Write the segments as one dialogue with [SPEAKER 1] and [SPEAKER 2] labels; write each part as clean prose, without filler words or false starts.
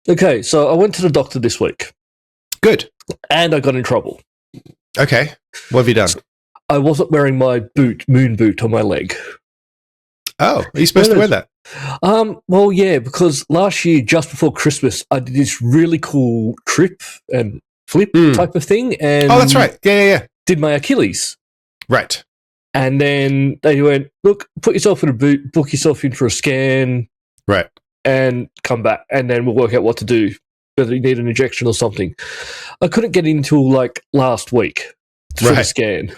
[SPEAKER 1] Okay, so I went to the doctor this week.
[SPEAKER 2] Good.
[SPEAKER 1] And I got in trouble.
[SPEAKER 2] Okay. What have you done?
[SPEAKER 1] I wasn't wearing my moon boot on my leg.
[SPEAKER 2] Oh, are you supposed to wear that?
[SPEAKER 1] Well, yeah, because last year, just before Christmas, I did this really cool trip and flip type of thing. And
[SPEAKER 2] that's right. Yeah.
[SPEAKER 1] Did my Achilles.
[SPEAKER 2] Right.
[SPEAKER 1] And then they went, look, put yourself in a boot, book yourself in for a scan.
[SPEAKER 2] Right.
[SPEAKER 1] And come back, and then we'll work out what to do, whether you need an injection or something. I couldn't get in until, like, last week for the scan.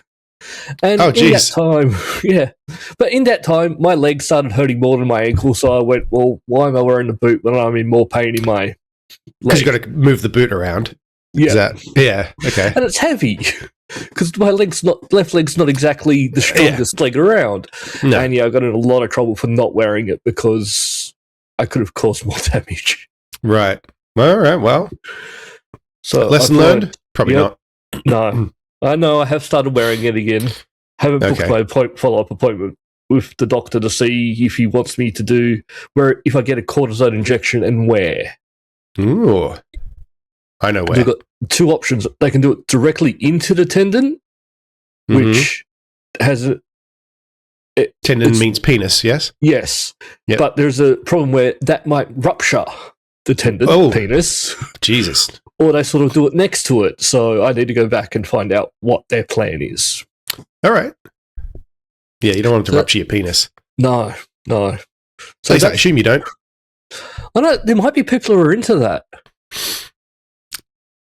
[SPEAKER 1] And in that time, but in that time, my leg started hurting more than my ankle, so I went, well, why am I wearing the boot when I'm in more pain in my leg?
[SPEAKER 2] Because you've got to move the boot around.
[SPEAKER 1] Yeah.
[SPEAKER 2] Okay.
[SPEAKER 1] And it's heavy, because my left leg's not exactly the strongest leg around. No. And, I got in a lot of trouble for not wearing it, because I could have caused more damage.
[SPEAKER 2] Right. All right, well.
[SPEAKER 1] So
[SPEAKER 2] lesson learned? Probably not.
[SPEAKER 1] No. I know I have started wearing it again. Haven't booked my follow-up appointment with the doctor to see if he wants me to do if I get a cortisone injection and where.
[SPEAKER 2] Ooh. I know where.
[SPEAKER 1] They've got two options. They can do it directly into the tendon, which has
[SPEAKER 2] tendon means penis, yes?
[SPEAKER 1] Yes. Yep. But there's a problem where that might rupture the tendon, penis.
[SPEAKER 2] Jesus.
[SPEAKER 1] Or they sort of do it next to it. So I need to go back and find out what their plan is.
[SPEAKER 2] All right. Yeah, you don't want it to rupture your penis.
[SPEAKER 1] No. So
[SPEAKER 2] I assume you don't.
[SPEAKER 1] I know there might be people who are into that.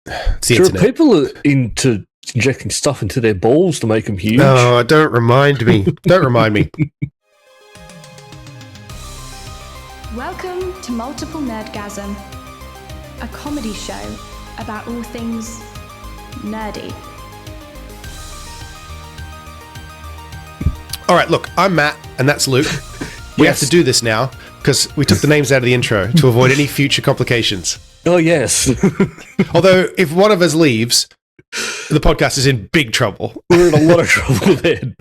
[SPEAKER 2] It's the internet.
[SPEAKER 1] People are into injecting stuff into their balls to make them huge.
[SPEAKER 2] No, don't remind me. Don't remind me.
[SPEAKER 3] Welcome to Multiple Nerdgasm, a comedy show about all things nerdy.
[SPEAKER 2] All right, look, I'm Matt, and that's Luke. We have to do this now, because we took the names out of the intro to avoid any future complications.
[SPEAKER 1] Oh, yes.
[SPEAKER 2] Although, if one of us leaves, the podcast is in big trouble.
[SPEAKER 1] We're in a lot of trouble then.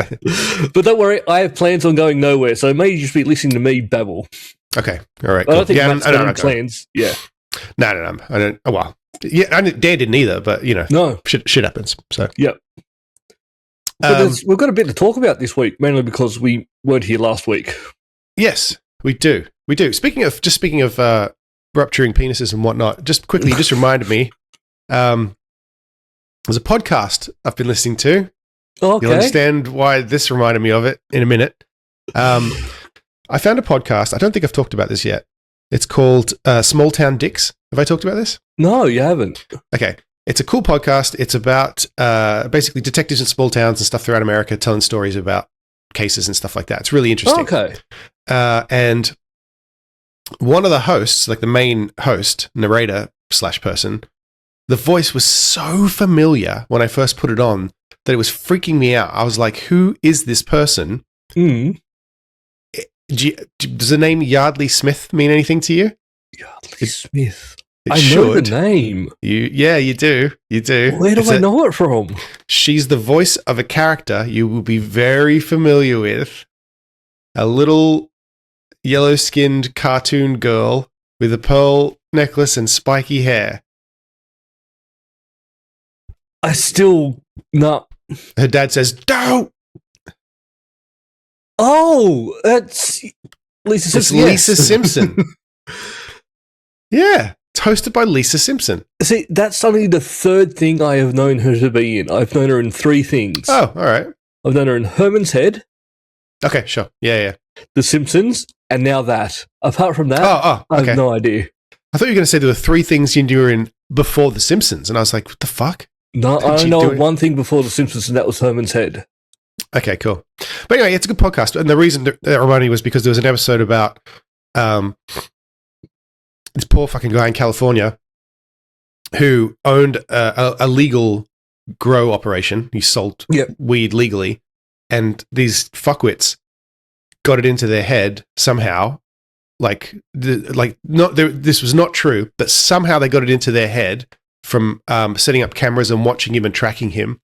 [SPEAKER 1] But don't worry, I have plans on going nowhere, so maybe you just be listening to me babble.
[SPEAKER 2] Okay, all right. Cool.
[SPEAKER 1] I don't think Matt's got any plans. Yeah.
[SPEAKER 2] No. I don't. Oh, well. Yeah, Dan didn't either, but,
[SPEAKER 1] no.
[SPEAKER 2] Shit happens. So.
[SPEAKER 1] Yep. We've got a bit to talk about this week, mainly because we weren't here last week.
[SPEAKER 2] Yes, we do. Speaking of rupturing penises and whatnot, just quickly, just reminded me, there's a podcast I've been listening to.
[SPEAKER 1] Okay.
[SPEAKER 2] You'll understand why this reminded me of it in a minute. I found a podcast. I don't think I've talked about this yet. It's called Small Town Dicks. Have I talked about this?
[SPEAKER 1] No, you haven't.
[SPEAKER 2] Okay. It's a cool podcast. It's about basically detectives in small towns and stuff throughout America telling stories about cases and stuff like that. It's really interesting.
[SPEAKER 1] Okay.
[SPEAKER 2] And one of the hosts, like the main host, narrator / person, the voice was so familiar when I first put it on that it was freaking me out. I was like, who is this person? Does the name Yardley Smith mean anything to you?
[SPEAKER 1] Yardley Smith. I know the name.
[SPEAKER 2] You do. You do.
[SPEAKER 1] Where do I know it from?
[SPEAKER 2] She's the voice of a character you will be very familiar with. A little yellow-skinned cartoon girl with a pearl necklace and spiky hair.
[SPEAKER 1] I still not.
[SPEAKER 2] Her dad says, "Don't."
[SPEAKER 1] Oh, that's Lisa Simpson.
[SPEAKER 2] It's Lisa Simpson. Yeah. It's hosted by Lisa Simpson.
[SPEAKER 1] See, that's only the third thing I have known her to be in. I've known her in 3 things.
[SPEAKER 2] Oh, all right.
[SPEAKER 1] I've known her in Herman's Head.
[SPEAKER 2] Okay, sure. Yeah.
[SPEAKER 1] The Simpsons, and now that. Apart from that,
[SPEAKER 2] okay.
[SPEAKER 1] I have no idea.
[SPEAKER 2] I thought you were going to say there were 3 things you were in before The Simpsons, and I was like, what the fuck?
[SPEAKER 1] No, I only know one thing before The Simpsons, and that was Herman's Head.
[SPEAKER 2] Okay, cool. But anyway, it's a good podcast, and the reason that reminded me was because there was an episode about this poor fucking guy in California who owned a legal grow operation. He sold weed legally, and these fuckwits got it into their head somehow. This was not true, but somehow they got it into their head from setting up cameras and watching him and tracking him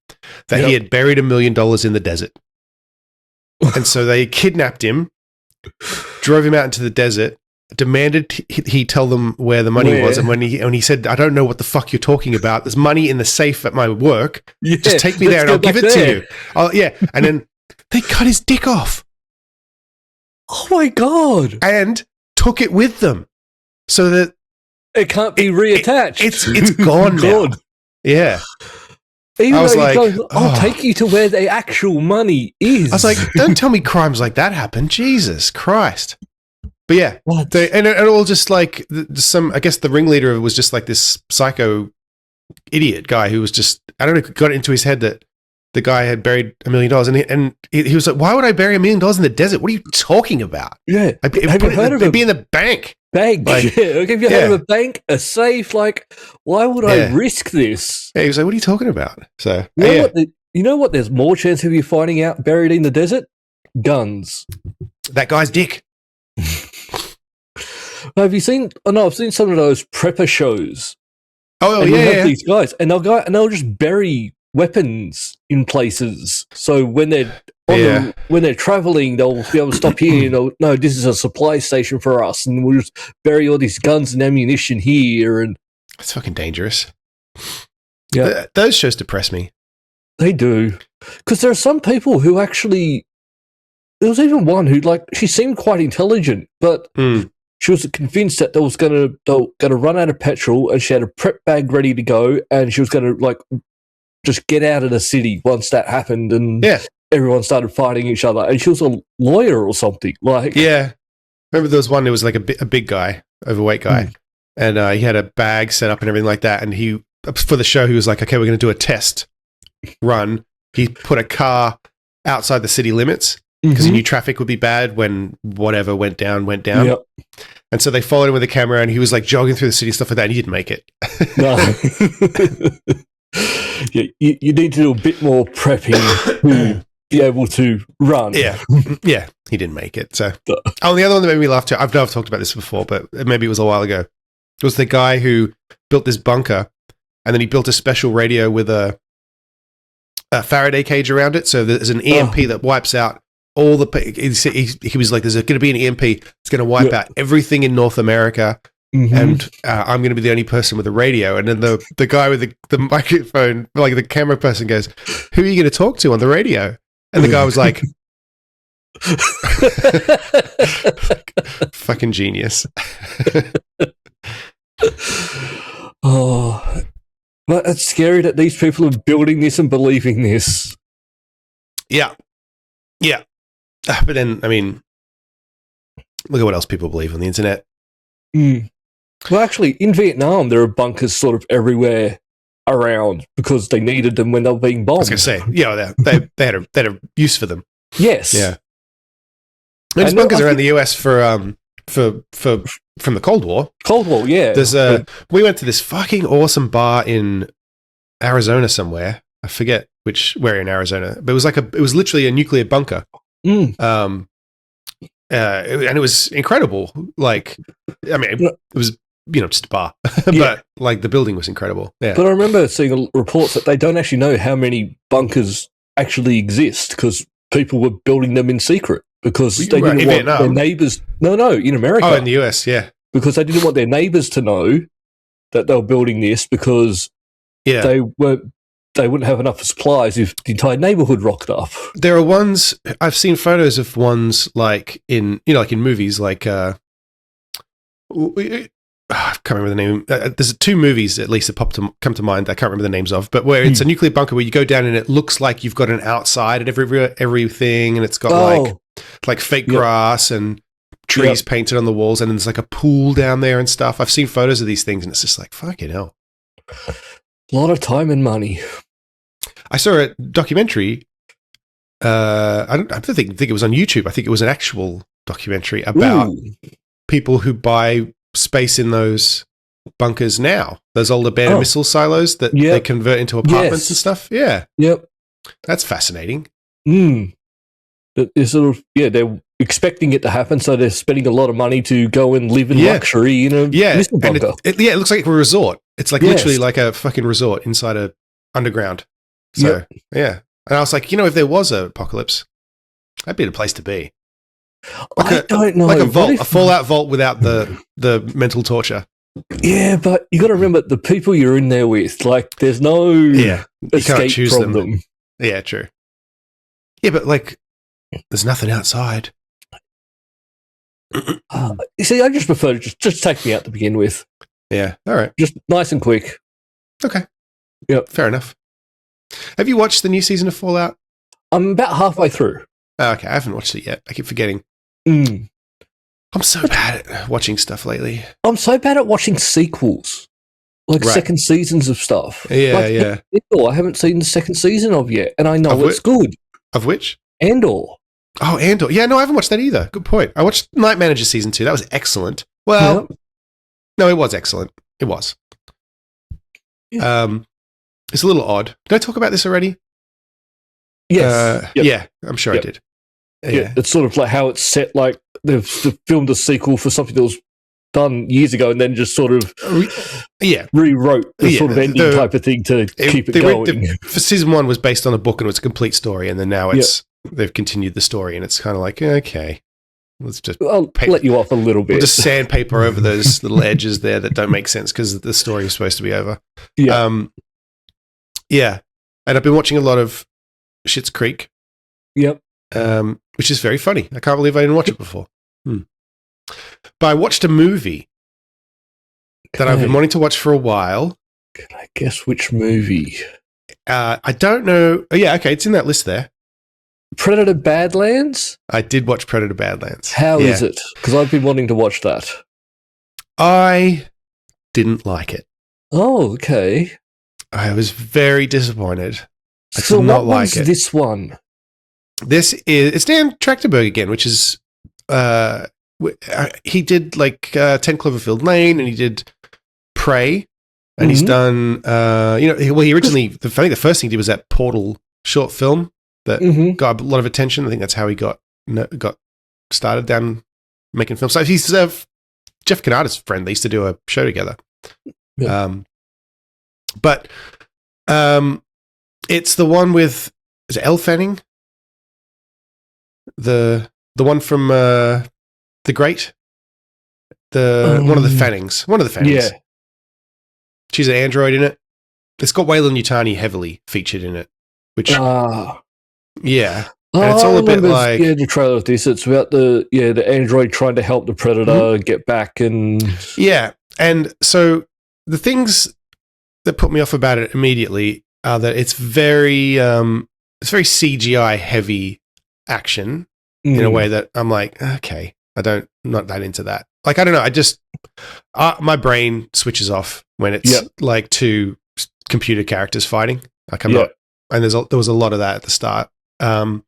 [SPEAKER 2] that he had buried $1 million in the desert. And so they kidnapped him, drove him out into the desert, demanded he tell them where the money was, and when he said, "I don't know what the fuck you're talking about. There's money in the safe at my work. Just take me there and I'll give it to you." And then they cut his dick off.
[SPEAKER 1] Oh my God!
[SPEAKER 2] And took it with them, so that
[SPEAKER 1] it can't be reattached.
[SPEAKER 2] It's gone now. Yeah.
[SPEAKER 1] Even I was like, I'll take you to where the actual money is.
[SPEAKER 2] I was like, don't tell me crimes like that happen. Jesus Christ. But yeah, and it all just like I guess the ringleader of it was just like this psycho idiot guy who was just, I don't know, got it into his head that the guy had buried $1 million. And he was like, why would I bury $1 million in the desert? What are you talking about?
[SPEAKER 1] Yeah.
[SPEAKER 2] Have you heard of it? It'd be in the bank.
[SPEAKER 1] Bank.
[SPEAKER 2] Like,
[SPEAKER 1] yeah. Have you heard of a bank? A safe? Like, why would I risk this?
[SPEAKER 2] Yeah, he was like, what are you talking about? So,
[SPEAKER 1] you know what? There's more chance of you finding out buried in the desert? Guns.
[SPEAKER 2] That guy's dick.
[SPEAKER 1] Have you seen? Oh no, I've seen some of those prepper shows.
[SPEAKER 2] Oh yeah,
[SPEAKER 1] these guys, and they'll just bury weapons in places. So when they're when they're traveling, they'll be able to stop here. You know, no, this is a supply station for us, and we'll just bury all these guns and ammunition here. And
[SPEAKER 2] it's fucking dangerous.
[SPEAKER 1] Yeah,
[SPEAKER 2] those shows depress me.
[SPEAKER 1] They do, because there are some people who actually. There was even one who, like, she seemed quite intelligent, but she was convinced that they were going to run out of petrol, and she had a prep bag ready to go, and she was going to, like, just get out of the city once that happened, and everyone started fighting each other. And she was a lawyer or something. Like,
[SPEAKER 2] yeah, remember there was one who was like a big guy, overweight guy, and he had a bag set up and everything like that. And he, for the show, he was like, "Okay, we're going to do a test run." He put a car outside the city limits. Because he knew traffic would be bad when whatever went down. Yep. And so they followed him with a camera, and he was like jogging through the city, stuff like that, and he didn't make it.
[SPEAKER 1] No. Yeah, you need to do a bit more prepping to be able to run.
[SPEAKER 2] Yeah, he didn't make it. So, the other one that made me laugh too, I've talked about this before, but maybe it was a while ago. It was the guy who built this bunker, and then he built a special radio with a Faraday cage around it, so there's an EMP that wipes out all the. He was like, "There's going to be an EMP. It's going to wipe out everything in North America, and I'm going to be the only person with a radio." And then the guy with the microphone, like the camera person, goes, "Who are you going to talk to on the radio?" And the guy was like, "Fucking genius."
[SPEAKER 1] Oh, but it's scary that these people are building this and believing this.
[SPEAKER 2] Yeah. But then, I mean, look at what else people believe on the internet.
[SPEAKER 1] Well, actually, in Vietnam, there are bunkers sort of everywhere around because they needed them when they were being bombed.
[SPEAKER 2] I was going to say, they had a use for them.
[SPEAKER 1] Yes.
[SPEAKER 2] Yeah. There's bunkers around the US from the Cold War.
[SPEAKER 1] Cold War, yeah.
[SPEAKER 2] There's we went to this fucking awesome bar in Arizona somewhere. I forget where in Arizona, but it was literally a nuclear bunker. And it was incredible. Like, I mean, it was, just a bar, but like the building was incredible. Yeah.
[SPEAKER 1] But I remember seeing reports that they don't actually know how many bunkers actually exist because people were building them in secret because they didn't want their neighbors. No, in America.
[SPEAKER 2] Oh, in the US, yeah.
[SPEAKER 1] Because they didn't want their neighbors to know that they were building this because they wouldn't have enough supplies if the entire neighborhood rocked up.
[SPEAKER 2] There are ones, I've seen photos of ones like in movies, like, I can't remember the name. There's 2 movies at least that come to mind that I can't remember the names of, but where it's a nuclear bunker where you go down and it looks like you've got an outside at everything, and it's got like fake grass and trees painted on the walls, and there's like a pool down there and stuff. I've seen photos of these things, and it's just like, fucking hell.
[SPEAKER 1] A lot of time and money.
[SPEAKER 2] I saw a documentary. I don't think it was on YouTube. I think it was an actual documentary about people who buy space in those bunkers now. Those old abandoned missile silos that they convert into apartments and stuff. Yeah.
[SPEAKER 1] Yep.
[SPEAKER 2] That's fascinating.
[SPEAKER 1] It's sort of, they're expecting it to happen, so they're spending a lot of money to go and live in luxury in a missile bunker.
[SPEAKER 2] And it looks like a resort. It's like literally like a fucking resort inside a underground. So, yeah. And I was like, if there was an apocalypse, that'd be the place to be.
[SPEAKER 1] I don't know.
[SPEAKER 2] Like a Fallout vault without the mental torture.
[SPEAKER 1] Yeah, but you got to remember the people you're in there with. Like, there's no escape from them.
[SPEAKER 2] Yeah, true. Yeah, but like, there's nothing outside.
[SPEAKER 1] You see, I just prefer to just take me out to begin with.
[SPEAKER 2] Yeah, all right.
[SPEAKER 1] Just nice and quick.
[SPEAKER 2] Okay.
[SPEAKER 1] Yep.
[SPEAKER 2] Fair enough. Have you watched the new season of Fallout?
[SPEAKER 1] I'm about halfway through.
[SPEAKER 2] Oh, okay, I haven't watched it yet. I keep forgetting. I'm so bad at watching stuff lately.
[SPEAKER 1] I'm so bad at watching sequels. Like second seasons of stuff.
[SPEAKER 2] Yeah,
[SPEAKER 1] like Andor, I haven't seen the second season of yet, and I know it's good.
[SPEAKER 2] Of which?
[SPEAKER 1] Andor.
[SPEAKER 2] Oh, Andor. Yeah, no, I haven't watched that either. Good point. I watched Night Manager Season 2. That was excellent. Well, no, it was excellent. It was. Yeah. It's a little odd. Did I talk about this already?
[SPEAKER 1] Yes.
[SPEAKER 2] Yeah, I'm sure I did.
[SPEAKER 1] Yeah. It's sort of like how it's set, like they've filmed a sequel for something that was done years ago and then just sort of rewrote the sort of ending type of thing to keep it going.
[SPEAKER 2] For season 1 was based on a book and it was a complete story, and then now they've continued the story, and it's kind of like, okay, let's just
[SPEAKER 1] let you off a little bit.
[SPEAKER 2] We'll just sandpaper over those little edges there that don't make sense because the story is supposed to be over. Yeah. And I've been watching a lot of Schitt's Creek.
[SPEAKER 1] Yep.
[SPEAKER 2] Which is very funny. I can't believe I didn't watch it before. But I watched a movie that I've been wanting to watch for a while.
[SPEAKER 1] Can I guess which movie?
[SPEAKER 2] I don't know. Oh, yeah, okay. It's in that list there.
[SPEAKER 1] Predator Badlands?
[SPEAKER 2] I did watch Predator Badlands.
[SPEAKER 1] How is it? Because I've been wanting to watch that.
[SPEAKER 2] I didn't like it.
[SPEAKER 1] Oh, okay.
[SPEAKER 2] I was very disappointed. I
[SPEAKER 1] so
[SPEAKER 2] did not
[SPEAKER 1] what
[SPEAKER 2] like
[SPEAKER 1] was
[SPEAKER 2] it.
[SPEAKER 1] This one?
[SPEAKER 2] It's Dan Trachtenberg again, which is he did like 10 Cloverfield Lane, and he did Prey, and he's done he originally I think the first thing he did was that Portal short film that got a lot of attention. I think that's how he got started down making films. So he's Jeff Canada's friend. They used to do a show together. But it's the one with, is it Elle Fanning? The one from The Great? One of the Fannings. Yeah. She's an android in it. It's got Wayland Yutani heavily featured in it. Which yeah. And it's all a bit like
[SPEAKER 1] the trailer of this. It's about the android trying to help the Predator get back, and
[SPEAKER 2] and so the things that put me off about it immediately are that it's very CGI heavy action in a way that I'm like, okay, I'm not that into that. Like, I don't know, I just my brain switches off when it's like two computer characters fighting. Like I'm not, and there was a lot of that at the start. And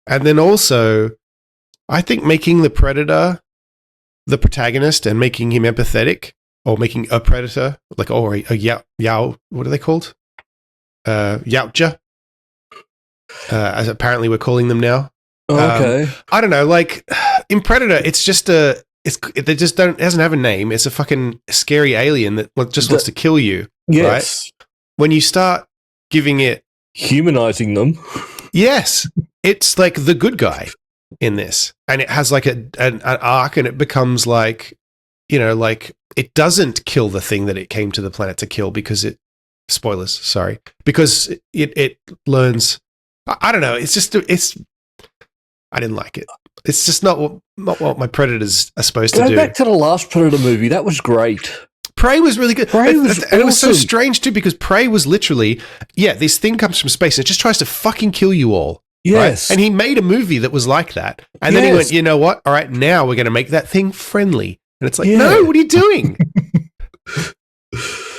[SPEAKER 2] then also, I think making the Predator the protagonist and making him empathetic, or making a predator, like, or a Yao, what are they called? Yautja, as apparently we're calling them now.
[SPEAKER 1] Okay.
[SPEAKER 2] I don't know, like, in Predator, it's just it doesn't have a name. It's a fucking scary alien that just wants to kill you.
[SPEAKER 1] Yes.
[SPEAKER 2] Right? When you start giving it...
[SPEAKER 1] humanizing them.
[SPEAKER 2] Yes. It's like the good guy in this. And it has like an arc, and it becomes like, like it doesn't kill the thing that it came to the planet to kill because spoilers, sorry. Because it learns, I don't know, I didn't like it. It's just not what my Predators are supposed to do.
[SPEAKER 1] Go back to the last Predator movie. That was great.
[SPEAKER 2] Prey was really good.
[SPEAKER 1] Prey was
[SPEAKER 2] and it was so strange too, because Prey was literally, this thing comes from space and it just tries to fucking kill you all.
[SPEAKER 1] Yes.
[SPEAKER 2] Right? And he made a movie that was like that. And then he went, you know what? All right, now we're going to make that thing friendly. And it's like, no, what are you doing?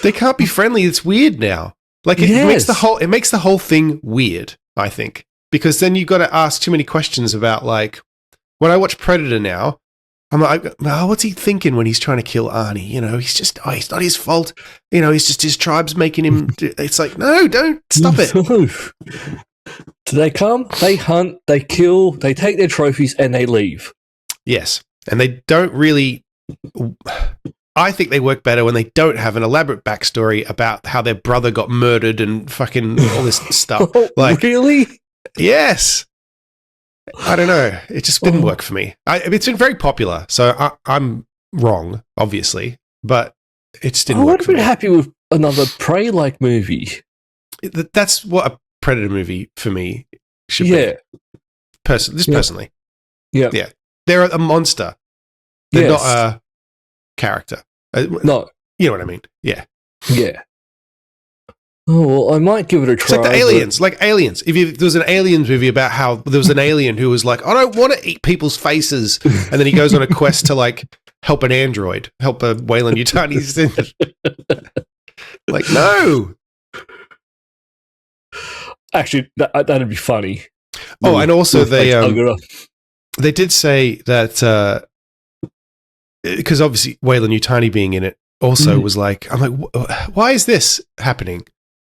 [SPEAKER 2] They can't be friendly. It's weird now. Like it makes the whole thing weird, I think. Because then you've got to ask too many questions about, like, when I watch Predator now, I'm like, what's he thinking when he's trying to kill Arnie? He's just, it's not his fault. He's just, his tribe's making him. It's like, no, don't stop it.
[SPEAKER 1] Do they come, they hunt, they kill, they take their trophies, and they leave.
[SPEAKER 2] Yes. And they don't really, I think they work better when they don't have an elaborate backstory about how their brother got murdered and fucking all this stuff.
[SPEAKER 1] Like, really?
[SPEAKER 2] Yes. I don't know. It just didn't work for me. It's been very popular, so I'm wrong, obviously, but it just didn't work.
[SPEAKER 1] I would have been happy with another Prey-like movie.
[SPEAKER 2] That's what a Predator movie for me should be. Personally.
[SPEAKER 1] Yeah.
[SPEAKER 2] Yeah. They're a monster. They're not a character.
[SPEAKER 1] No.
[SPEAKER 2] You know what I mean? Yeah.
[SPEAKER 1] Yeah. Oh, well, I might give it a try.
[SPEAKER 2] It's like the Aliens. Like Aliens. If there was an Aliens movie about how there was an alien who was like, I don't want to eat people's faces. And then he goes on a quest to like help an android, help a Weyland-Yutani. Like, no.
[SPEAKER 1] Actually, that'd be funny.
[SPEAKER 2] Oh, and also they did say that because obviously Weyland-Yutani being in it also was like, I'm like, why is this happening?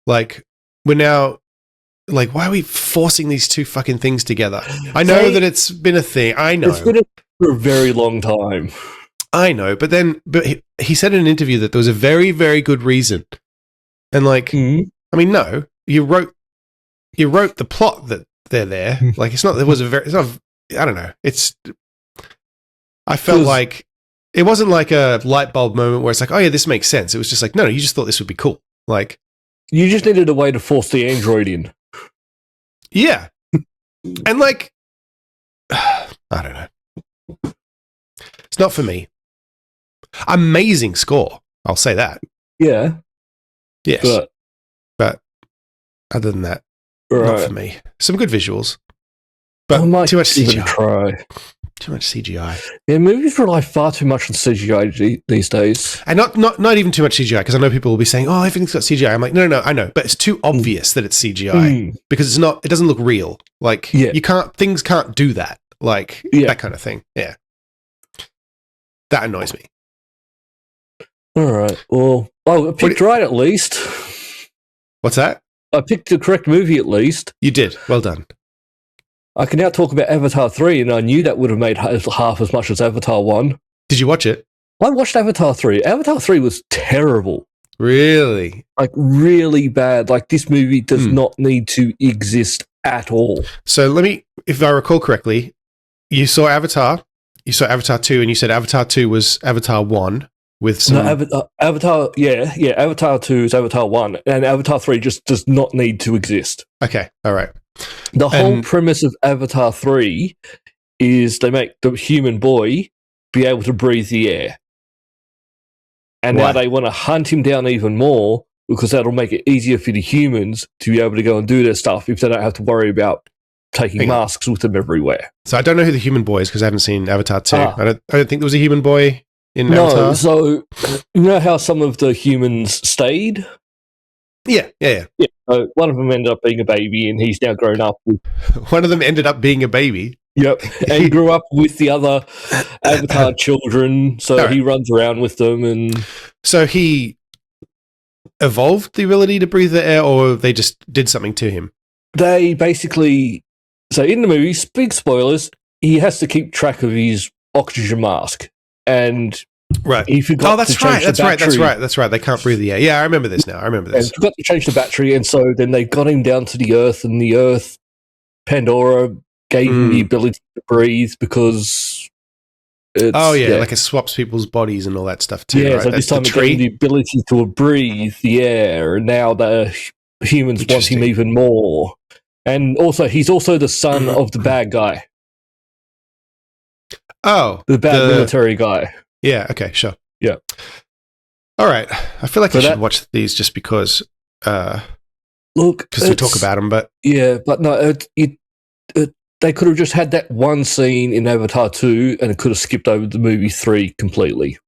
[SPEAKER 2] Like, we're now like, why are we forcing these two fucking things together? I know that it's been a thing. I know
[SPEAKER 1] it's been for a very long time.
[SPEAKER 2] I know, but he said in an interview that there was a very, very good reason, and like, I mean, no, you wrote the plot that they're there. Like, it's not. I don't know. I felt like it wasn't like a light bulb moment where it's like, oh yeah, this makes sense. It was just like, no, you just thought this would be cool. Like,
[SPEAKER 1] you just needed a way to force the android in.
[SPEAKER 2] Yeah, and like, I don't know. It's not for me. Amazing score, I'll say that.
[SPEAKER 1] Yeah.
[SPEAKER 2] Yes. But other than that, not for me. Some good visuals, but too much CGI. Too much CGI.
[SPEAKER 1] Yeah, movies rely far too much on CGI these days.
[SPEAKER 2] And not even too much CGI, because I know people will be saying, oh, everything's got CGI. I'm like, no, I know. But it's too obvious that it's CGI because it doesn't look real. Like, things can't do that. Like, that kind of thing. Yeah. That annoys me.
[SPEAKER 1] All right. Well, I picked right at least.
[SPEAKER 2] What's that?
[SPEAKER 1] I picked the correct movie at least.
[SPEAKER 2] You did. Well done.
[SPEAKER 1] I can now talk about Avatar 3, and I knew that would have made half as much as Avatar 1.
[SPEAKER 2] Did you watch it?
[SPEAKER 1] I watched Avatar 3. Avatar 3 was terrible.
[SPEAKER 2] Really?
[SPEAKER 1] Like, really bad. Like, this movie does not need to exist at all.
[SPEAKER 2] So if I recall correctly, you saw Avatar 2, and you said Avatar 2 was Avatar 1 with some...
[SPEAKER 1] No, Avatar 2 is Avatar 1, and Avatar 3 just does not need to exist.
[SPEAKER 2] Okay, all right.
[SPEAKER 1] The whole premise of Avatar 3 is they make the human boy be able to breathe the air. And now they want to hunt him down even more because that'll make it easier for the humans to be able to go and do their stuff if they don't have to worry about taking masks with them everywhere.
[SPEAKER 2] So I don't know who the human boy is because I haven't seen Avatar 2. I don't think there was a human boy in Avatar.
[SPEAKER 1] No, so you know how some of the humans stayed?
[SPEAKER 2] Yeah.
[SPEAKER 1] So one of them ended up being a baby, and he's now grown up.
[SPEAKER 2] One of them ended up being a baby?
[SPEAKER 1] Yep, and he grew up with the other Avatar children, so he runs around with them. And
[SPEAKER 2] so he evolved the ability to breathe the air, or they just did something to him?
[SPEAKER 1] They basically... So in the movie, big spoilers, he has to keep track of his oxygen mask, and...
[SPEAKER 2] Right.
[SPEAKER 1] He forgot to change the battery.
[SPEAKER 2] That's right. They can't breathe the air. Yeah, I remember this now. And
[SPEAKER 1] forgot to change the battery, and so then they got him down to the Earth, and the Earth, Pandora, gave him the ability to breathe because it's...
[SPEAKER 2] Oh, yeah, like it swaps people's bodies and all that stuff too, right?
[SPEAKER 1] So this time it gave him the ability to breathe the air, and now the humans want him even more. And also, he's also the son of the bad guy.
[SPEAKER 2] Oh.
[SPEAKER 1] The bad military guy.
[SPEAKER 2] Yeah, okay, sure.
[SPEAKER 1] Yeah.
[SPEAKER 2] All right. I feel like I should watch these just because we talk about them, but...
[SPEAKER 1] Yeah, but no, they could have just had that one scene in Avatar 2 and it could have skipped over the movie 3 completely.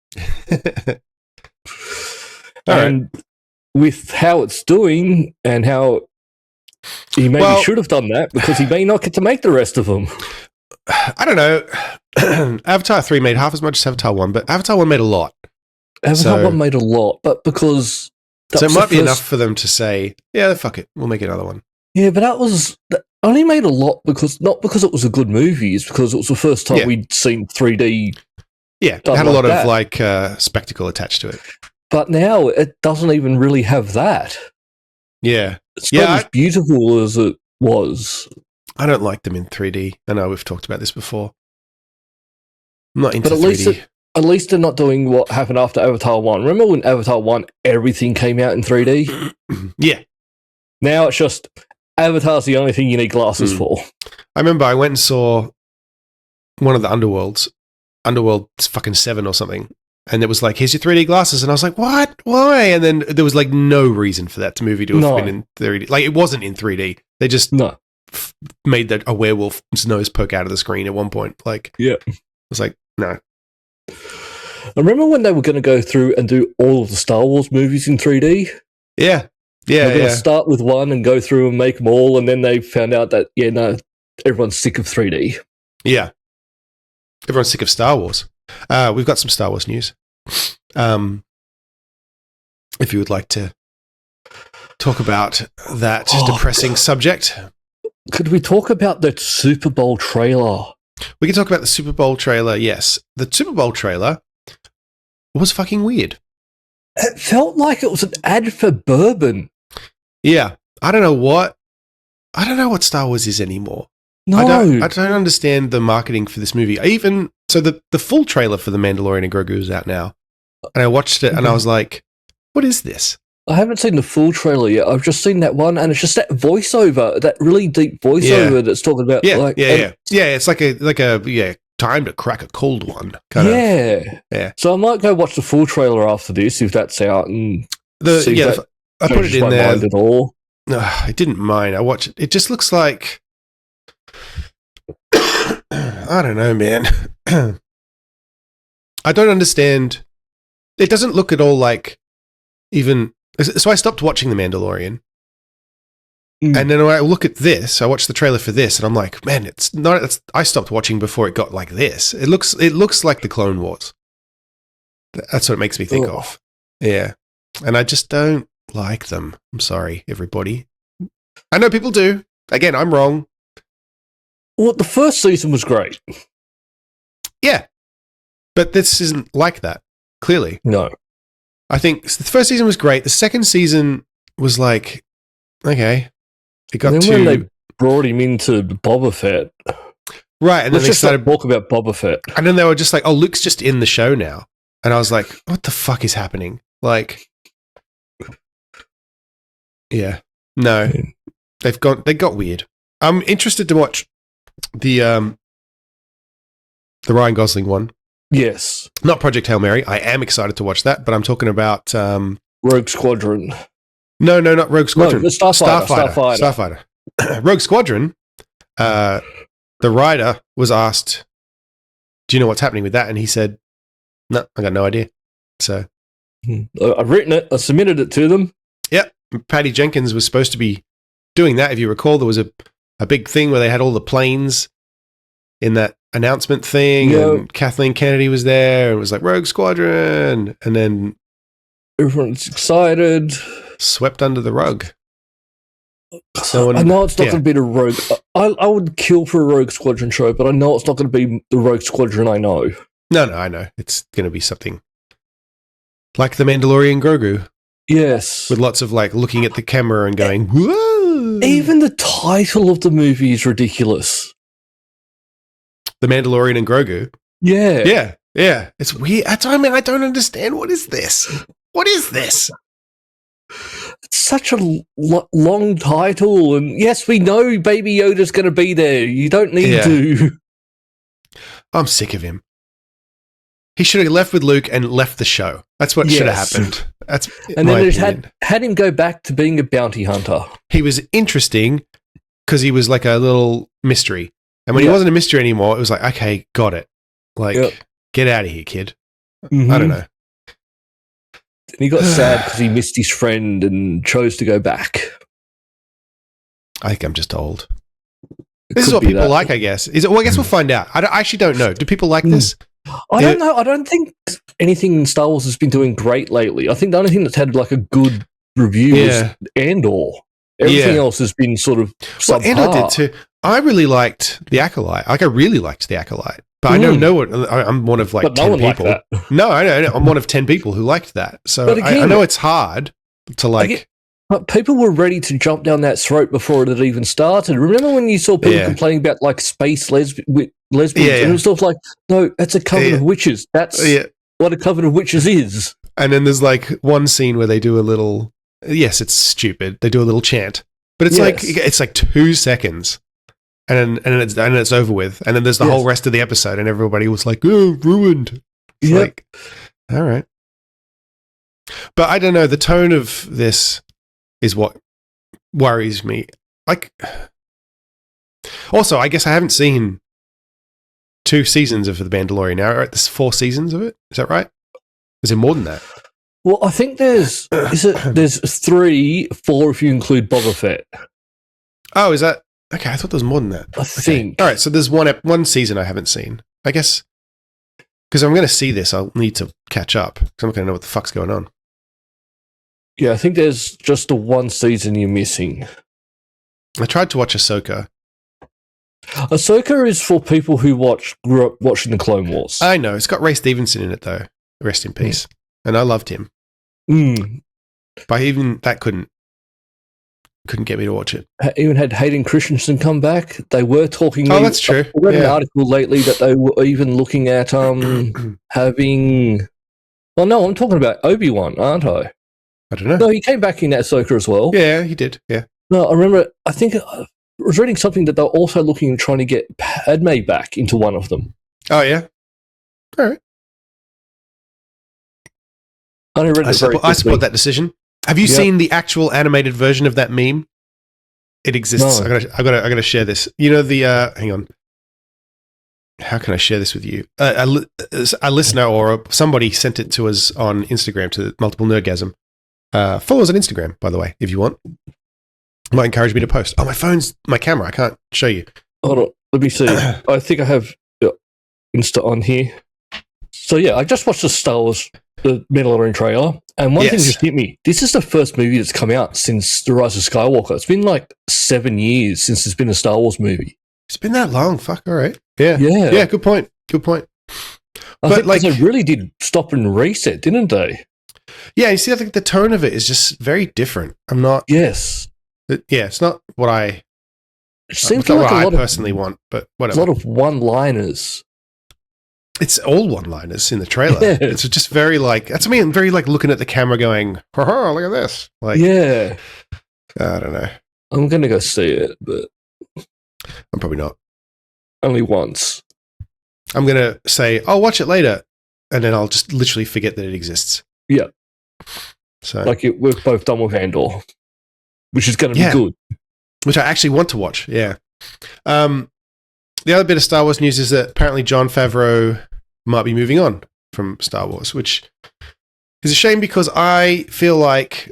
[SPEAKER 1] And with how it's doing and how he maybe should have done that because he may not get to make the rest of them.
[SPEAKER 2] I don't know. Avatar 3 made half as much as Avatar 1, but Avatar 1 made a lot.
[SPEAKER 1] Avatar 1 made a lot, but because...
[SPEAKER 2] So it might be enough for them to say, yeah, fuck it, we'll make another one.
[SPEAKER 1] Yeah, but that only made a lot because... Not because it was a good movie, it's because it was the first time we'd seen 3D.
[SPEAKER 2] Yeah, it had a lot of spectacle attached to it.
[SPEAKER 1] But now it doesn't even really have that.
[SPEAKER 2] Yeah.
[SPEAKER 1] It's not as beautiful as it was.
[SPEAKER 2] I don't like them in 3D. I know we've talked about this before. I'm not into
[SPEAKER 1] but
[SPEAKER 2] 3D.
[SPEAKER 1] At least they're not doing what happened after Avatar 1. Remember when Avatar 1, everything came out in 3D?
[SPEAKER 2] Yeah.
[SPEAKER 1] Now it's just Avatar's the only thing you need glasses for.
[SPEAKER 2] I remember I went and saw one of the Underworld fucking 7 or something. And it was like, here's your 3D glasses. And I was like, what? Why? And then there was like no reason for that movie to have been in 3D. Like, it wasn't in 3D. They just made a werewolf's nose poke out of the screen at one point. Like,
[SPEAKER 1] yeah.
[SPEAKER 2] I was like, no.
[SPEAKER 1] I remember when they were going to go through and do all of the Star Wars movies in 3D?
[SPEAKER 2] Yeah.
[SPEAKER 1] They're going to start with one and go through and make them all. And then they found out that, everyone's sick of 3D.
[SPEAKER 2] Yeah. Everyone's sick of Star Wars. We've got some Star Wars news. If you would like to talk about that depressing subject.
[SPEAKER 1] Could we talk about the Super Bowl trailer?
[SPEAKER 2] We can talk about the Super Bowl trailer, yes. The Super Bowl trailer was fucking weird.
[SPEAKER 1] It felt like it was an ad for bourbon.
[SPEAKER 2] Yeah. I don't know what Star Wars is anymore.
[SPEAKER 1] No.
[SPEAKER 2] I don't understand the marketing for this movie. So the full trailer for The Mandalorian and Grogu is out now. And I watched it and I was like, what is this?
[SPEAKER 1] I haven't seen the full trailer yet. I've just seen that one, and it's just that voiceover, that really deep voiceover that's talking about.
[SPEAKER 2] It's like a time to crack a cold one. Yeah.
[SPEAKER 1] So I might go watch the full trailer after this if that's out, and
[SPEAKER 2] I put it in there.
[SPEAKER 1] At all.
[SPEAKER 2] I didn't mind. I watched it. It just looks like I don't know, man. I don't understand. It doesn't look at all like even. So I stopped watching The Mandalorian. And then when I look at this, I watched the trailer for this, and I'm like, man, it's not. I stopped watching before it got like this. It looks like the Clone Wars. That's what it makes me think of. Yeah, and I just don't like them. I'm sorry, everybody. I know people do. Again, I'm wrong.
[SPEAKER 1] Well, the first season was great.
[SPEAKER 2] Yeah, but this isn't like that. Clearly,
[SPEAKER 1] no.
[SPEAKER 2] I think the first season was great. The second season was like, okay. It got
[SPEAKER 1] when they brought him into Boba Fett.
[SPEAKER 2] Right, and then they started
[SPEAKER 1] talk about Boba Fett.
[SPEAKER 2] And then they were just like, oh, Luke's just in the show now. And I was like, what the fuck is happening? Like, yeah. No. They got weird. I'm interested to watch the Ryan Gosling one.
[SPEAKER 1] Yes.
[SPEAKER 2] Not Project Hail Mary. I am excited to watch that, but I'm talking about
[SPEAKER 1] Rogue Squadron.
[SPEAKER 2] No, not Rogue Squadron.
[SPEAKER 1] No, Starfighter.
[SPEAKER 2] Rogue Squadron, the writer was asked, do you know what's happening with that? And he said, no, I got no idea. So
[SPEAKER 1] I've written it. I submitted it to them.
[SPEAKER 2] Yep. Patty Jenkins was supposed to be doing that. If you recall, there was a big thing where they had all the planes in that announcement thing, and Kathleen Kennedy was there, and it was like Rogue Squadron, and then
[SPEAKER 1] everyone's excited.
[SPEAKER 2] Swept under the rug.
[SPEAKER 1] I know it's not going to be the Rogue. I would kill for a Rogue Squadron show, but I know it's not going to be the Rogue Squadron I know.
[SPEAKER 2] No, I know. It's going to be something like The Mandalorian Grogu.
[SPEAKER 1] Yes.
[SPEAKER 2] With lots of like looking at the camera and going, whoa.
[SPEAKER 1] Even the title of the movie is ridiculous.
[SPEAKER 2] The Mandalorian and Grogu.
[SPEAKER 1] Yeah.
[SPEAKER 2] Yeah. It's weird. I don't understand. What is this? What is this?
[SPEAKER 1] It's such a long title, and yes, we know Baby Yoda's going to be there. You don't need to. I'm
[SPEAKER 2] sick of him. He should have left with Luke and left the show. That's what should have happened.
[SPEAKER 1] And then they had him go back to being a bounty hunter.
[SPEAKER 2] He was interesting because he was like a little mystery. And when he wasn't a mystery anymore, it was like, okay, got it. Like, get out of here, kid. Mm-hmm. I don't know.
[SPEAKER 1] And he got sad because he missed his friend and chose to go back.
[SPEAKER 2] I think I'm just old. This is what people like, I guess. Is it? Well, I guess we'll find out. I actually don't know. Do people like this?
[SPEAKER 1] I don't know. I don't think anything in Star Wars has been doing great lately. I think the only thing that's had like a good review is Andor. Everything else has been sort of subpar.
[SPEAKER 2] Well, Andor did too. I really liked The Acolyte. I really liked The Acolyte. But I don't know what I'm one of like 10 people. No, I know. I'm one of 10 people who liked that. So again, I know it's hard to like.
[SPEAKER 1] But people were ready to jump down that throat before it had even started. Remember when you saw people complaining about like space lesbians? And it was sort of like, no, that's a coven of witches. That's what a coven of witches is.
[SPEAKER 2] And then there's like one scene where they do a little. Yes, it's stupid. They do a little chant, but it's like 2 seconds, and then it's over with. And then there's the whole rest of the episode, and everybody was like, "Oh, ruined." It's like, all right. But I don't know. The tone of this is what worries me. Like, also, I guess I haven't seen 2 seasons of The Mandalorian now. Right? There's 4 seasons of it. Is that right? Is there more than that?
[SPEAKER 1] Well, I think there's 3, 4 if you include Boba Fett.
[SPEAKER 2] Oh, is that okay? I thought there was more than that.
[SPEAKER 1] I think.
[SPEAKER 2] All right, so there's one season I haven't seen. I guess because I'm going to see this, I'll need to catch up because I'm not going to know what the fuck's going on.
[SPEAKER 1] Yeah, I think there's just the 1 season you're missing.
[SPEAKER 2] I tried to watch Ahsoka.
[SPEAKER 1] Ahsoka is for people who grew up watching the Clone Wars.
[SPEAKER 2] I know. It's got Ray Stevenson in it, though. Rest in peace. And I loved him. But even that couldn't get me to watch it.
[SPEAKER 1] Even had Hayden Christensen come back. They were talking.
[SPEAKER 2] Oh, that's true.
[SPEAKER 1] I read an article lately that they were even looking at having. Well, no, I'm talking about Obi-Wan, aren't I?
[SPEAKER 2] I don't know.
[SPEAKER 1] No, he came back in that Ahsoka as well.
[SPEAKER 2] Yeah, he did. Yeah.
[SPEAKER 1] No, I remember. I think I was reading something that they're also looking at trying to get Padme back into one of them.
[SPEAKER 2] Oh yeah. All right. I support that decision. Have you seen the actual animated version of that meme? It exists. No. I gotta share this. You know the hang on. How can I share this with you? A listener or somebody sent it to us on Instagram to Multiple Nerdgasm. Follow us on Instagram, by the way, if you want. Might encourage me to post. Oh, my camera. I can't show you.
[SPEAKER 1] Hold on. Let me see. I think I have Insta on here. So yeah, I just watched the Mandalorian trailer, and one thing just hit me. This is the first movie that's come out since The Rise of Skywalker. It's been like 7 years since there's been a Star Wars movie.
[SPEAKER 2] It's been that long. Fuck, all right. Yeah. Yeah, good point.
[SPEAKER 1] I think they really did stop and reset, didn't they?
[SPEAKER 2] Yeah, you see, I think the tone of it is just very different. I'm not...
[SPEAKER 1] Yes.
[SPEAKER 2] It's not what I...
[SPEAKER 1] It seems like
[SPEAKER 2] I personally want, but whatever.
[SPEAKER 1] A lot of one-liners.
[SPEAKER 2] It's all one-liners in the trailer. Yeah. It's just very like... That's me. I'm very like looking at the camera going, ha look at this. Like,
[SPEAKER 1] yeah.
[SPEAKER 2] I don't know.
[SPEAKER 1] I'm going to go see it, but...
[SPEAKER 2] I'm probably not.
[SPEAKER 1] Only once.
[SPEAKER 2] I'm going to say, I'll watch it later, and then I'll just literally forget that it exists.
[SPEAKER 1] Yeah.
[SPEAKER 2] So,
[SPEAKER 1] like we've both done with Andor, which is going to be good.
[SPEAKER 2] Which I actually want to watch, yeah. The other bit of Star Wars news is that apparently Jon Favreau might be moving on from Star Wars, which is a shame because I feel like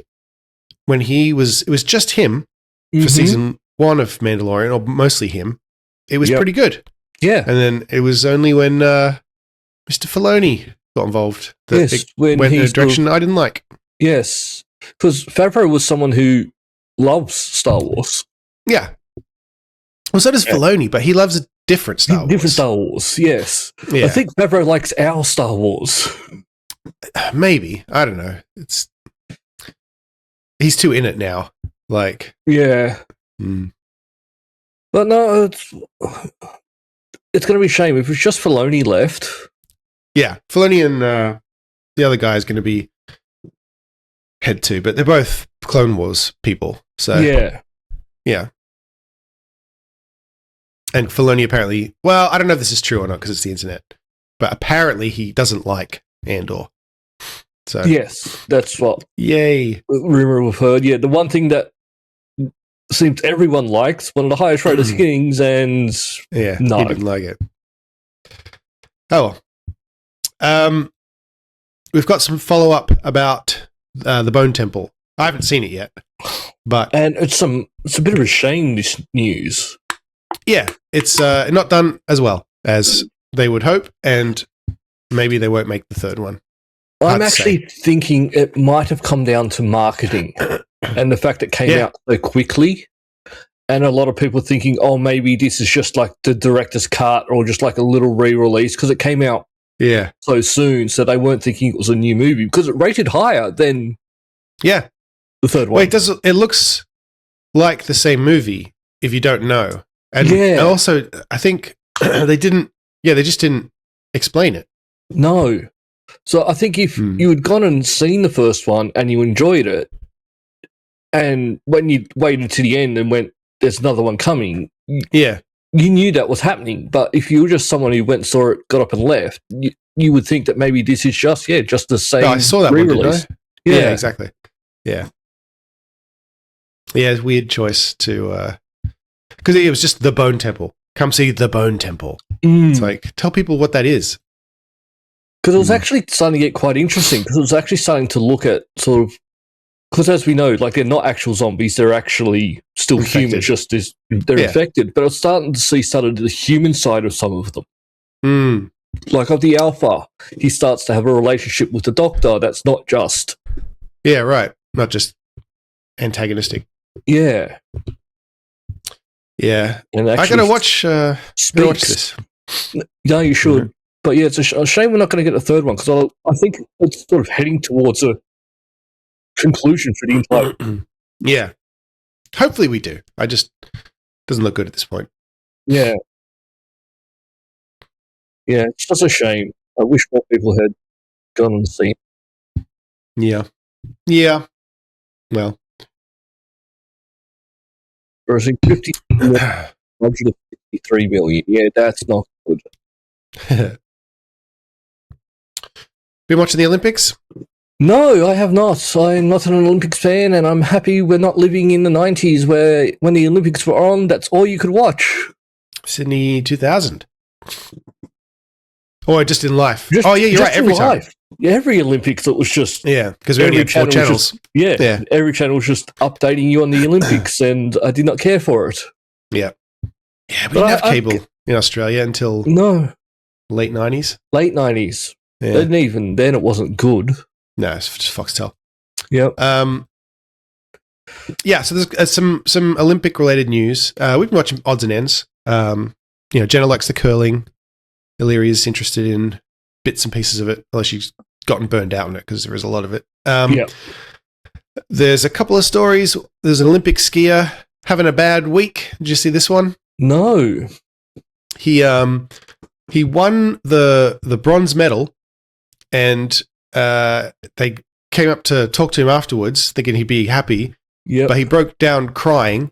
[SPEAKER 2] when it was just him for season 1 of Mandalorian, or mostly him, it was pretty good.
[SPEAKER 1] Yeah.
[SPEAKER 2] And then it was only when Mr. Filoni got involved that it went in a direction I didn't like.
[SPEAKER 1] Yes. Because Favreau was someone who loves Star Wars.
[SPEAKER 2] Yeah. Well, so does Filoni, but he loves a different Star Wars.
[SPEAKER 1] Different Star Wars, yes.
[SPEAKER 2] Yeah.
[SPEAKER 1] I think Favreau likes our Star Wars.
[SPEAKER 2] Maybe. I don't know. He's too in it now. Like.
[SPEAKER 1] Yeah. But no, it's going to be a shame if it's just Filoni left.
[SPEAKER 2] Yeah, Filoni and the other guy is going to be head to, but they're both Clone Wars people. So yeah. And Filoni apparently, well, I don't know if this is true or not because it's the internet, but apparently he doesn't like Andor. So
[SPEAKER 1] yes, that's what.
[SPEAKER 2] Yay!
[SPEAKER 1] Rumor we've heard. Yeah, the one thing that seems everyone likes, one of the highest rated things, and no,
[SPEAKER 2] he didn't like it. Oh, we've got some follow up about the Bone Temple. I haven't seen it yet, but
[SPEAKER 1] it's a bit of a shame, this news.
[SPEAKER 2] Yeah, it's not done as well as they would hope, and maybe they won't make the third one.
[SPEAKER 1] I'm actually thinking it might have come down to marketing and the fact it came out so quickly, and a lot of people thinking, oh, maybe this is just like the director's cut or just like a little re-release because it came out so soon, so they weren't thinking it was a new movie because it rated higher than the The third one.
[SPEAKER 2] Wait, it looks like the same movie if you don't know. And also, I think they just didn't explain it.
[SPEAKER 1] No. So I think if you had gone and seen the first one and you enjoyed it, and when you waited to the end and went, there's another one coming, you knew that was happening. But if you were just someone who went, saw it, got up and left, you would think that maybe this is just the same
[SPEAKER 2] I saw that
[SPEAKER 1] re-release.
[SPEAKER 2] one, didn't I? Yeah, exactly. Yeah. Yeah, it's a weird choice to... Because it was just the Bone Temple. Come see the Bone Temple. It's like, tell people what that is.
[SPEAKER 1] Because it was actually starting to get quite interesting, because it was actually starting to look at sort of... Because as we know, like, they're not actual zombies, they're actually still
[SPEAKER 2] Infected.
[SPEAKER 1] humans, they're infected. But I was starting to see the human side of some of them. Like of the Alpha, he starts to have a relationship with the Doctor that's not just...
[SPEAKER 2] Yeah, right. Not just antagonistic.
[SPEAKER 1] Yeah.
[SPEAKER 2] Yeah.
[SPEAKER 1] And
[SPEAKER 2] I gotta watch this.
[SPEAKER 1] No, you should. But yeah, it's a shame we're not going to get a third one, because I think it's sort of heading towards a conclusion for the entire...
[SPEAKER 2] Yeah. Hopefully we do. Doesn't look good at this point.
[SPEAKER 1] Yeah. Yeah, it's just a shame. I wish more people had gone and seen.
[SPEAKER 2] Yeah. Yeah. Well.
[SPEAKER 1] Whereas in 153 million, yeah, that's not good.
[SPEAKER 2] Been watching the Olympics?
[SPEAKER 1] No, I have not. I'm not an Olympics fan, and I'm happy we're not living in the 90s where when the Olympics were on, that's all you could watch.
[SPEAKER 2] Sydney 2000. Or just in life?
[SPEAKER 1] You're right,
[SPEAKER 2] every time.
[SPEAKER 1] Yeah, every Olympics, it was just...
[SPEAKER 2] Yeah, because we only had 4 channels.
[SPEAKER 1] Every channel was just updating you on the Olympics, and I did not care for it.
[SPEAKER 2] Yeah. Yeah, we didn't have cable in Australia until late 90s.
[SPEAKER 1] Late 90s.
[SPEAKER 2] Yeah.
[SPEAKER 1] And even then, it wasn't good.
[SPEAKER 2] No, it's just Foxtel.
[SPEAKER 1] Yep.
[SPEAKER 2] Yeah, so there's some Olympic-related news. We've been watching odds and ends. Jenna likes the curling. Illyria's interested in bits and pieces of it, although she's gotten burned out on it because there is a lot of it. There's a couple of stories. There's an Olympic skier having a bad week. Did you see this one?
[SPEAKER 1] No.
[SPEAKER 2] He won the bronze medal, and they came up to talk to him afterwards, thinking he'd be happy.
[SPEAKER 1] Yeah.
[SPEAKER 2] But he broke down crying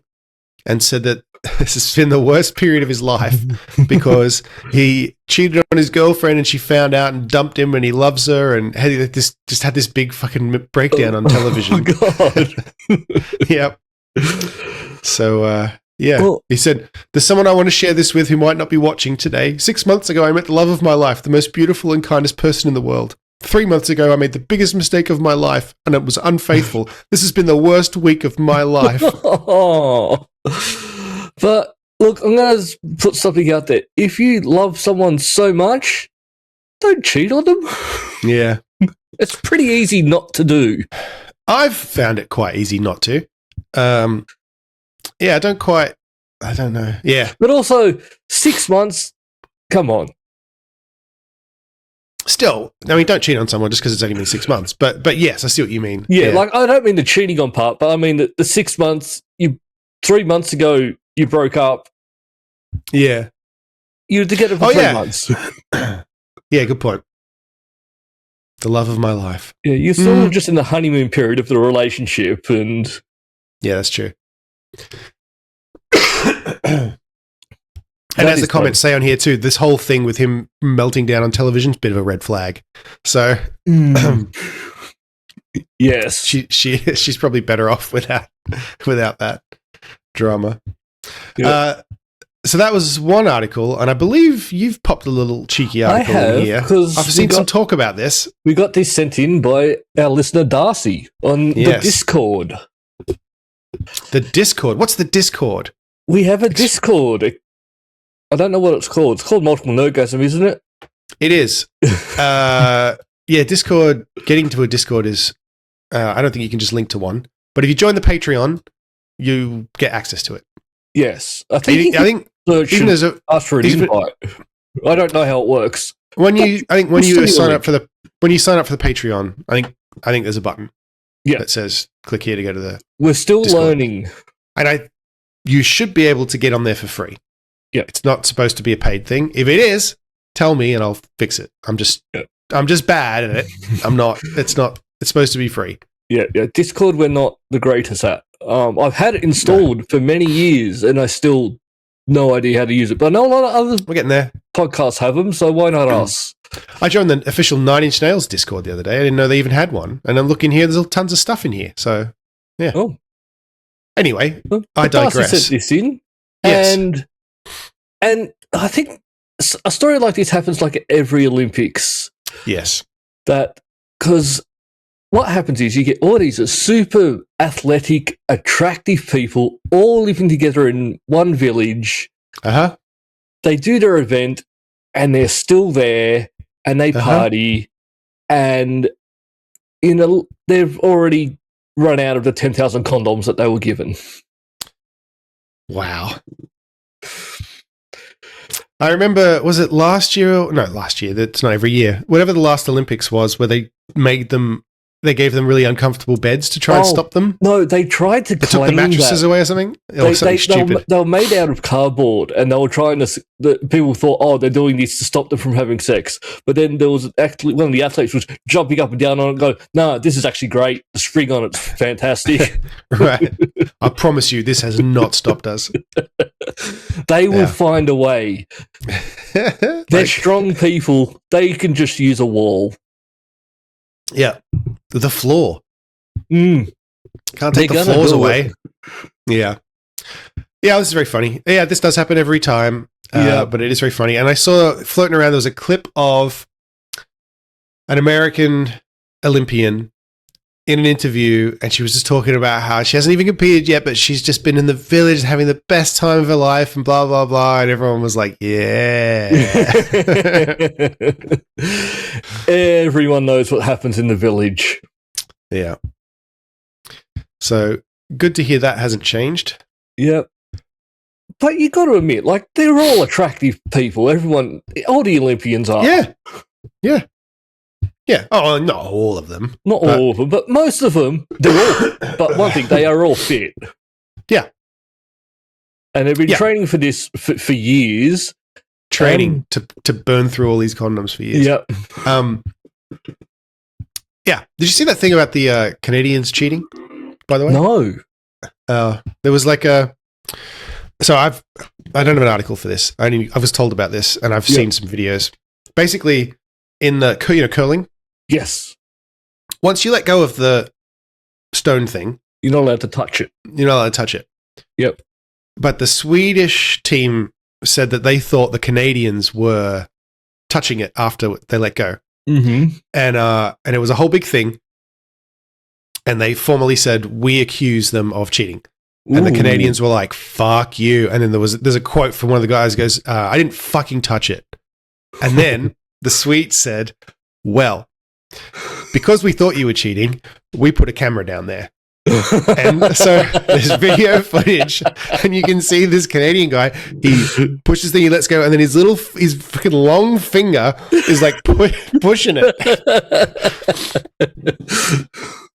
[SPEAKER 2] and said that this has been the worst period of his life because he cheated on his girlfriend and she found out and dumped him, and he loves her, and had this big fucking breakdown on television.
[SPEAKER 1] Oh, God.
[SPEAKER 2] Yep. So, he said, there's someone I want to share this with who might not be watching today. 6 months ago, I met the love of my life, the most beautiful and kindest person in the world. 3 months ago, I made the biggest mistake of my life, and it was unfaithful. This has been the worst week of my life.
[SPEAKER 1] Oh. But look, I'm going to put something out there. If you love someone so much, don't cheat on them.
[SPEAKER 2] Yeah.
[SPEAKER 1] It's pretty easy not to do.
[SPEAKER 2] I've found it quite easy not to. I don't know. Yeah.
[SPEAKER 1] But also, 6 months, come on.
[SPEAKER 2] Still, I mean, don't cheat on someone just because it's only been 6 months. But yes, I see what you mean.
[SPEAKER 1] Yeah, like, I don't mean the cheating on part, but I mean the 6 months, 3 months ago, you broke up.
[SPEAKER 2] Yeah.
[SPEAKER 1] You had to get it for 3 months.
[SPEAKER 2] Yeah, good point. The love of my life.
[SPEAKER 1] Yeah, you're sort of just in the honeymoon period of the relationship, and...
[SPEAKER 2] Yeah, that's true. And as the comments say on here too, this whole thing with him melting down on television is a bit of a red flag. So,
[SPEAKER 1] yes,
[SPEAKER 2] she's probably better off without that drama. Yep. So that was one article, and I believe you've popped a little cheeky article in here. I've seen some talk about this.
[SPEAKER 1] We got this sent in by our listener Darcy on the Discord.
[SPEAKER 2] The Discord? What's the Discord?
[SPEAKER 1] We have a Discord. I don't know what it's called. It's called Multiple Nerdgasm, isn't it?
[SPEAKER 2] It is. Discord, getting to a Discord is, I don't think you can just link to one. But if you join the Patreon, you get access to it.
[SPEAKER 1] Yes. I think
[SPEAKER 2] even as
[SPEAKER 1] ask for an invite. I don't know how it works.
[SPEAKER 2] When you sign up for the Patreon, I think there's a button. that says click here to go to the
[SPEAKER 1] We're still
[SPEAKER 2] Discord.
[SPEAKER 1] learning.
[SPEAKER 2] And you should be able to get on there for free.
[SPEAKER 1] Yeah.
[SPEAKER 2] It's not supposed to be a paid thing. If it is, tell me and I'll fix it. I'm just bad at it. I'm not. It's supposed to be free.
[SPEAKER 1] Yeah. Discord, we're not the greatest at. I've had it installed for many years and I still no idea how to use it. But I know a lot of other
[SPEAKER 2] We're getting there.
[SPEAKER 1] podcasts have them, so why not us?
[SPEAKER 2] I joined the official 9 Inch Nails Discord the other day. I didn't know they even had one. And I'm looking here, there's tons of stuff in here. So, yeah.
[SPEAKER 1] Oh.
[SPEAKER 2] Anyway,
[SPEAKER 1] Well,
[SPEAKER 2] I digress.
[SPEAKER 1] Darcy sent this in.
[SPEAKER 2] Yes.
[SPEAKER 1] And I think a story like this happens like at every Olympics.
[SPEAKER 2] Yes.
[SPEAKER 1] Because what happens is you get all these super athletic, attractive people all living together in one village.
[SPEAKER 2] Uh-huh.
[SPEAKER 1] They do their event and they're still there and they party and they've already run out of the 10,000 condoms that they were given.
[SPEAKER 2] Wow. I remember, was it last year? No, last year. That's not every year. Whatever the last Olympics was, where they gave them really uncomfortable beds to try and stop them.
[SPEAKER 1] No, they tried to
[SPEAKER 2] They
[SPEAKER 1] claim
[SPEAKER 2] took the mattresses away or something? Stupid.
[SPEAKER 1] They were made out of cardboard and they were trying to... people thought, they're doing this to stop them from having sex. But then there was actually... One of the athletes was jumping up and down on it and going, no, this is actually great. The spring on it's fantastic.
[SPEAKER 2] Right. I promise you, this has not stopped us.
[SPEAKER 1] They will find a way. They're strong people. They can just use a wall.
[SPEAKER 2] Yeah. The floor.
[SPEAKER 1] Mm.
[SPEAKER 2] Can't take the floors away. Yeah. Yeah, this is very funny. Yeah, this does happen every time. But it is very funny. And I saw floating around, there was a clip of an American Olympian in an interview, and she was just talking about how she hasn't even competed yet, but she's just been in the village having the best time of her life and blah, blah, blah. And everyone was like, yeah.
[SPEAKER 1] Everyone knows what happens in the village.
[SPEAKER 2] Yeah. So good to hear that hasn't changed.
[SPEAKER 1] Yep. But you got to admit, like, they're all attractive people. Everyone, all the Olympians are.
[SPEAKER 2] Yeah. Yeah. Yeah. Oh, not all of them.
[SPEAKER 1] Not all of them, but most of them, they're all. But one thing, they are all fit.
[SPEAKER 2] Yeah.
[SPEAKER 1] And they've been training for this for years.
[SPEAKER 2] Training to burn through all these condoms for years.
[SPEAKER 1] Yep.
[SPEAKER 2] Yeah. Did you see that thing about the Canadians cheating, by the way?
[SPEAKER 1] No.
[SPEAKER 2] There was like a... So I don't have an article for this. I was told about this, and I've seen some videos. Basically, in the curling...
[SPEAKER 1] Yes.
[SPEAKER 2] Once you let go of the stone thing...
[SPEAKER 1] You're not allowed to touch it.
[SPEAKER 2] You're not allowed to touch it.
[SPEAKER 1] Yep.
[SPEAKER 2] But the Swedish team said that they thought the Canadians were touching it after they let go.
[SPEAKER 1] Mm-hmm.
[SPEAKER 2] And it was a whole big thing. And they formally said, we accuse them of cheating. And the Canadians were like, fuck you. And then there's a quote from one of the guys who goes, I didn't fucking touch it. And then the Swedes said, well, because we thought you were cheating, we put a camera down there. And so there's video footage, and you can see this Canadian guy. He pushes the thing, he lets go, and then his fucking long finger is like pushing it.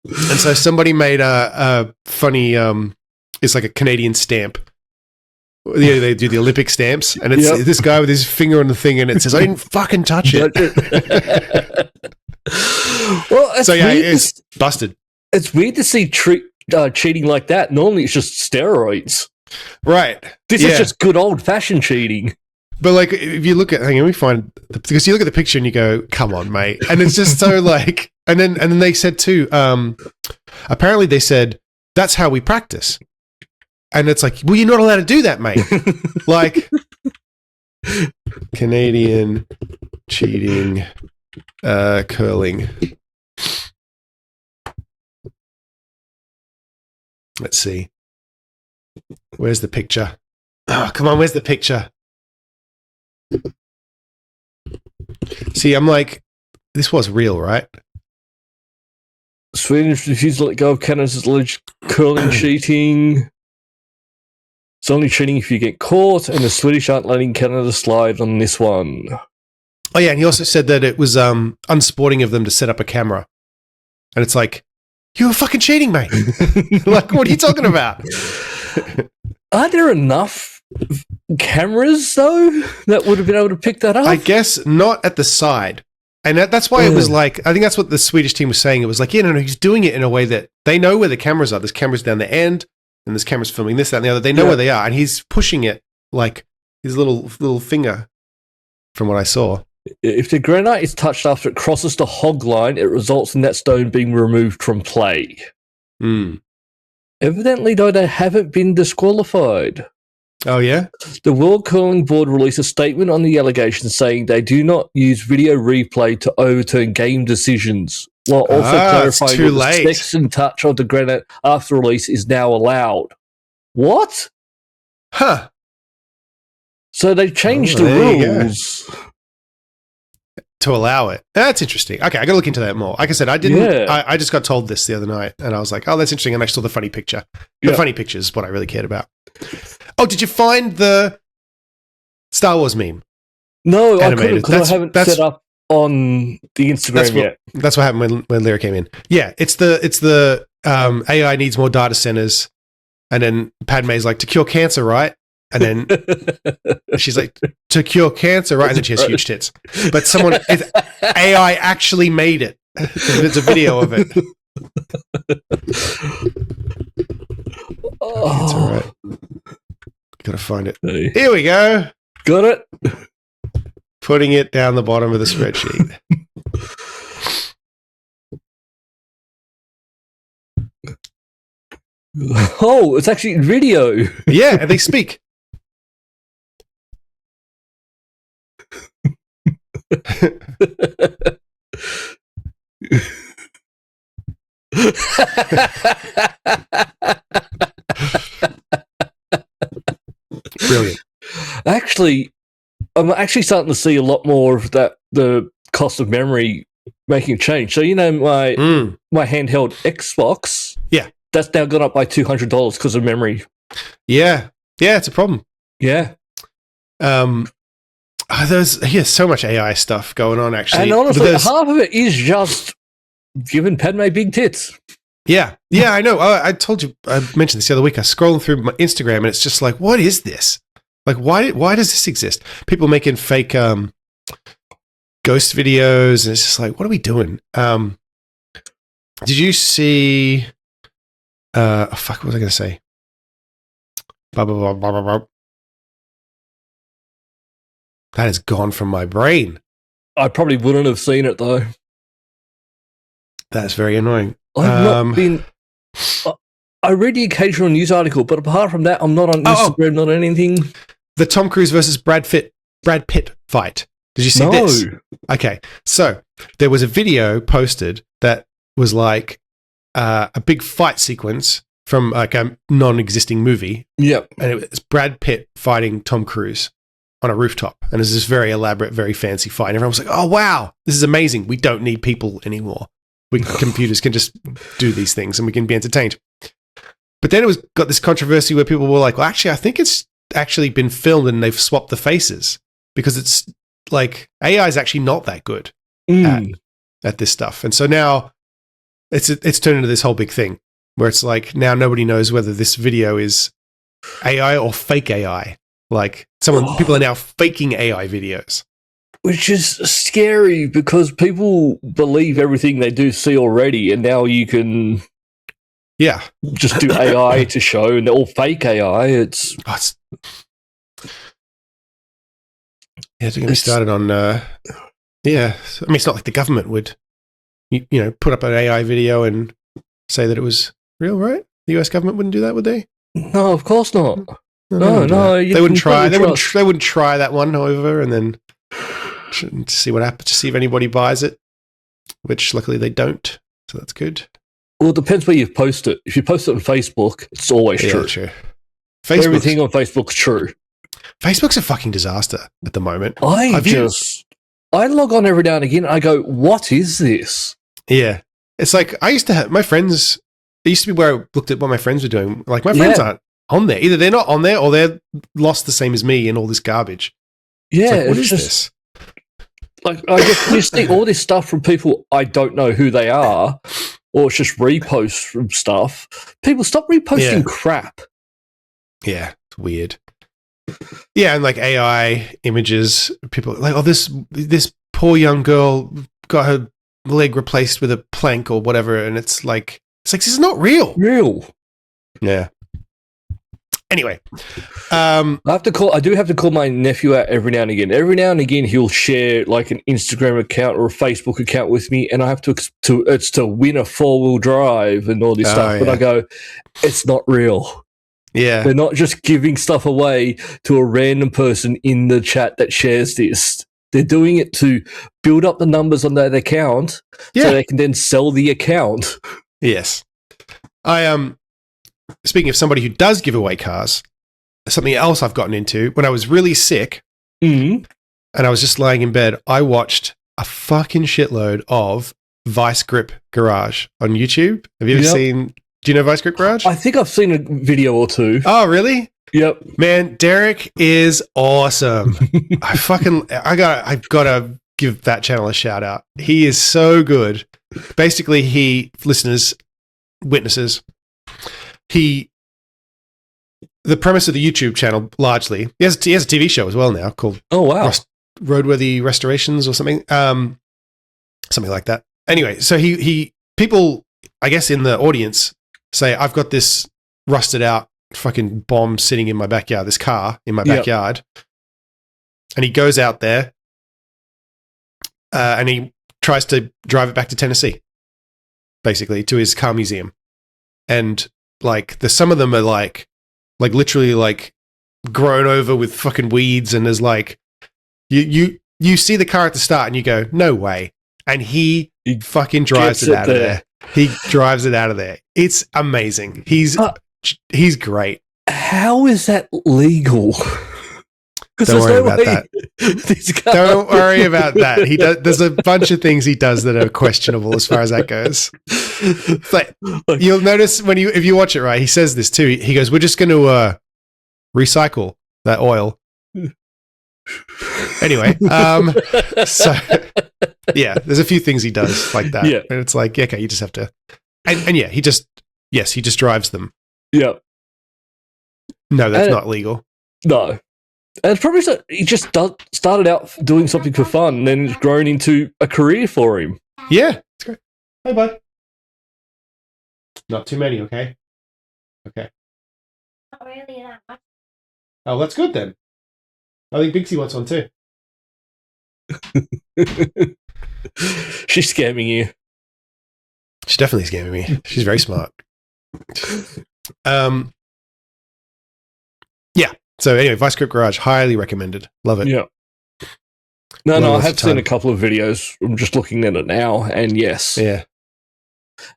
[SPEAKER 2] And so somebody made a funny, it's like a Canadian stamp. Yeah, they do the Olympic stamps, and it's this guy with his finger on the thing, and it says, "I didn't fucking touch it."
[SPEAKER 1] Well,
[SPEAKER 2] it's busted.
[SPEAKER 1] It's weird to see cheating like that. Normally, it's just steroids.
[SPEAKER 2] Right.
[SPEAKER 1] This is just good old-fashioned cheating.
[SPEAKER 2] But like, if you look at, hang on, let me find, because you look at the picture and you go, "Come on, mate," and it's just so like, and then they said too. Apparently, they said that's how we practice. And it's like, well, you're not allowed to do that, mate. Like, Canadian cheating, curling. Let's see. Where's the picture? Oh, come on, where's the picture? See, I'm like, this was real, right?
[SPEAKER 1] Sweden refused to let go of Canada's alleged curling cheating. It's only cheating if you get caught, and the Swedish aren't letting Canada slide on this one.
[SPEAKER 2] Oh, yeah, and he also said that it was unsporting of them to set up a camera. And it's like, You were fucking cheating, mate. Like, what are you talking about?
[SPEAKER 1] Are there enough cameras, though, that would have been able to pick that up?
[SPEAKER 2] I guess not at the side. And that's why it was like, I think that's what the Swedish team was saying. It was like, no, he's doing it in a way that they know where the cameras are. There's cameras down the end, and there's cameras filming this, that, and the other. They know where they are, and he's pushing it like his little finger, from what I saw.
[SPEAKER 1] If the granite is touched after it crosses the hog line, it results in that stone being removed from play. Evidently, though, they haven't been disqualified.
[SPEAKER 2] Oh, yeah?
[SPEAKER 1] The World Curling Board released a statement on the allegations saying they do not use video replay to overturn game decisions, while also clarifying that the second touch of the granite after release is now allowed. What?
[SPEAKER 2] Huh.
[SPEAKER 1] So they changed the rules
[SPEAKER 2] to allow it. That's interesting. Okay, I got to look into that more. Like I said, I didn't. I just got told this the other night, and I was like, "Oh, that's interesting." And I saw the funny picture. The funny picture is what I really cared about. Oh, did you find the Star Wars meme?
[SPEAKER 1] No, animated? I couldn't because I haven't set up on the Instagram yet.
[SPEAKER 2] That's what happened when Lyra came in. Yeah, it's the AI needs more data centers, and then Padme's like, to cure cancer, right? And then she's like, to cure cancer, right? And then she has huge tits. But AI actually made it. It's a video of it. It's all right. Gotta find it. Here we go.
[SPEAKER 1] Got it.
[SPEAKER 2] Putting it down the bottom of the spreadsheet.
[SPEAKER 1] Oh, it's actually video.
[SPEAKER 2] Yeah, and they speak. Brilliant.
[SPEAKER 1] Actually, I'm actually starting to see a lot more of that. The cost of memory making a change. So my handheld Xbox, that's now gone up by $200 because of memory.
[SPEAKER 2] Yeah, it's a problem.
[SPEAKER 1] Yeah.
[SPEAKER 2] There's so much AI stuff going on. Actually,
[SPEAKER 1] and honestly, half of it is just giving Padme big tits.
[SPEAKER 2] Yeah, I know. I told you, I mentioned this the other week. I was scrolling through my Instagram, and it's just like, what is this? Like, why does this exist? People making fake ghost videos, and it's just like, what are we doing? Did you see? Fuck, what was I going to say? Blah, blah, blah, blah, blah, blah. That has gone from my brain.
[SPEAKER 1] I probably wouldn't have seen it though.
[SPEAKER 2] That's very annoying.
[SPEAKER 1] I've not been. I read the occasional news article, but apart from that, I'm not on Instagram, not anything.
[SPEAKER 2] The Tom Cruise versus Brad Pitt fight. Did you see this? Okay, so there was a video posted that was like a big fight sequence from like a non-existing movie.
[SPEAKER 1] Yep,
[SPEAKER 2] and it was Brad Pitt fighting Tom Cruise on a rooftop, and it was this very elaborate, very fancy fight. And everyone was like, "Oh wow, this is amazing! We don't need people anymore. Computers can just do these things, and we can be entertained." But then got this controversy where people were like, "Well, actually, I think it's actually been filmed, and they've swapped the faces because it's like AI is actually not that good at this stuff." And so now it's turned into this whole big thing where it's like now nobody knows whether this video is AI or fake AI. Like people are now faking AI videos.
[SPEAKER 1] Which is scary because people believe everything they do see already, and now you can just do AI to show, and they're all fake AI. It's
[SPEAKER 2] to get me started on I mean, it's not like the government would put up an AI video and say that it was real, right? The US government wouldn't do that, would they?
[SPEAKER 1] No, of course not. No,
[SPEAKER 2] they wouldn't try. They wouldn't try that one over, and then to see what happens, to see if anybody buys it, which luckily they don't, so that's good.
[SPEAKER 1] Well, it depends where you post it. If you post it on Facebook, it's always true. Everything on Facebook's true.
[SPEAKER 2] Facebook's a fucking disaster at the moment.
[SPEAKER 1] I log on every now and again, and I go, what is this?
[SPEAKER 2] Yeah. It's like, I used to have, my friends, it used to be where I looked at what my friends were doing. Like, my friends aren't on there. Either they're not on there, or they're lost the same as me in all this garbage.
[SPEAKER 1] Yeah.
[SPEAKER 2] Like, what is this?
[SPEAKER 1] Like, I just see all this stuff from people I don't know who they are, or it's just reposts from stuff. People stop reposting crap.
[SPEAKER 2] Yeah, it's weird. Yeah, and like AI images, people are like, oh, this poor young girl got her leg replaced with a plank or whatever, and it's like this is not real. Yeah. Anyway,
[SPEAKER 1] I do have to call my nephew out every now and again. Every now and again, he'll share like an Instagram account or a Facebook account with me, and I have to win a 4-wheel drive and all this stuff. But I go, it's not real.
[SPEAKER 2] Yeah,
[SPEAKER 1] they're not just giving stuff away to a random person in the chat that shares this. They're doing it to build up the numbers on that account, so they can then sell the account.
[SPEAKER 2] Yes, speaking of somebody who does give away cars, something else I've gotten into when I was really sick and I was just lying in bed, I watched a fucking shitload of Vice Grip Garage on YouTube. Have you ever seen? Do you know Vice Grip Garage?
[SPEAKER 1] I think I've seen a video or two.
[SPEAKER 2] Oh, really?
[SPEAKER 1] Yep.
[SPEAKER 2] Man, Derek is awesome. I've got to give that channel a shout out. He is so good. Basically, witnesses, the premise of the YouTube channel largely, he has a TV show as well now called Roadworthy Restorations or something. Something like that. Anyway, so people, I guess in the audience say, I've got this rusted out fucking bomb sitting in my backyard, this car in my backyard. And he goes out there and he tries to drive it back to Tennessee, basically, to his car museum. And like some of them are like literally like grown over with fucking weeds, and there's like you see the car at the start and you go, no way. And he fucking drives it out of there. He drives it out of there. It's amazing. He's great.
[SPEAKER 1] How is that legal?
[SPEAKER 2] Don't worry about that. Don't worry about that. He does. There's a bunch of things he does that are questionable as far as that goes. But you'll notice if you watch it right, he says this too. He goes, "We're just going to recycle that oil." Anyway, so yeah, there's a few things he does like that, and it's like, okay, you just have to, and he just drives them.
[SPEAKER 1] Yeah.
[SPEAKER 2] No, that's not legal.
[SPEAKER 1] No. And it's probably he just started out doing something for fun, and then it's grown into a career for him.
[SPEAKER 2] Yeah, it's great. Hey, bud. Not too many, okay? Okay.
[SPEAKER 4] Not really that much.
[SPEAKER 2] Oh, that's good then. I think Bixie wants one too.
[SPEAKER 1] She's scamming you.
[SPEAKER 2] She's definitely scamming me. She's very smart. Yeah. So anyway, Vice Grip Garage, highly recommended. Love it.
[SPEAKER 1] Yeah. No, I have seen a couple of videos. I'm just looking at it now, and yes.
[SPEAKER 2] Yeah.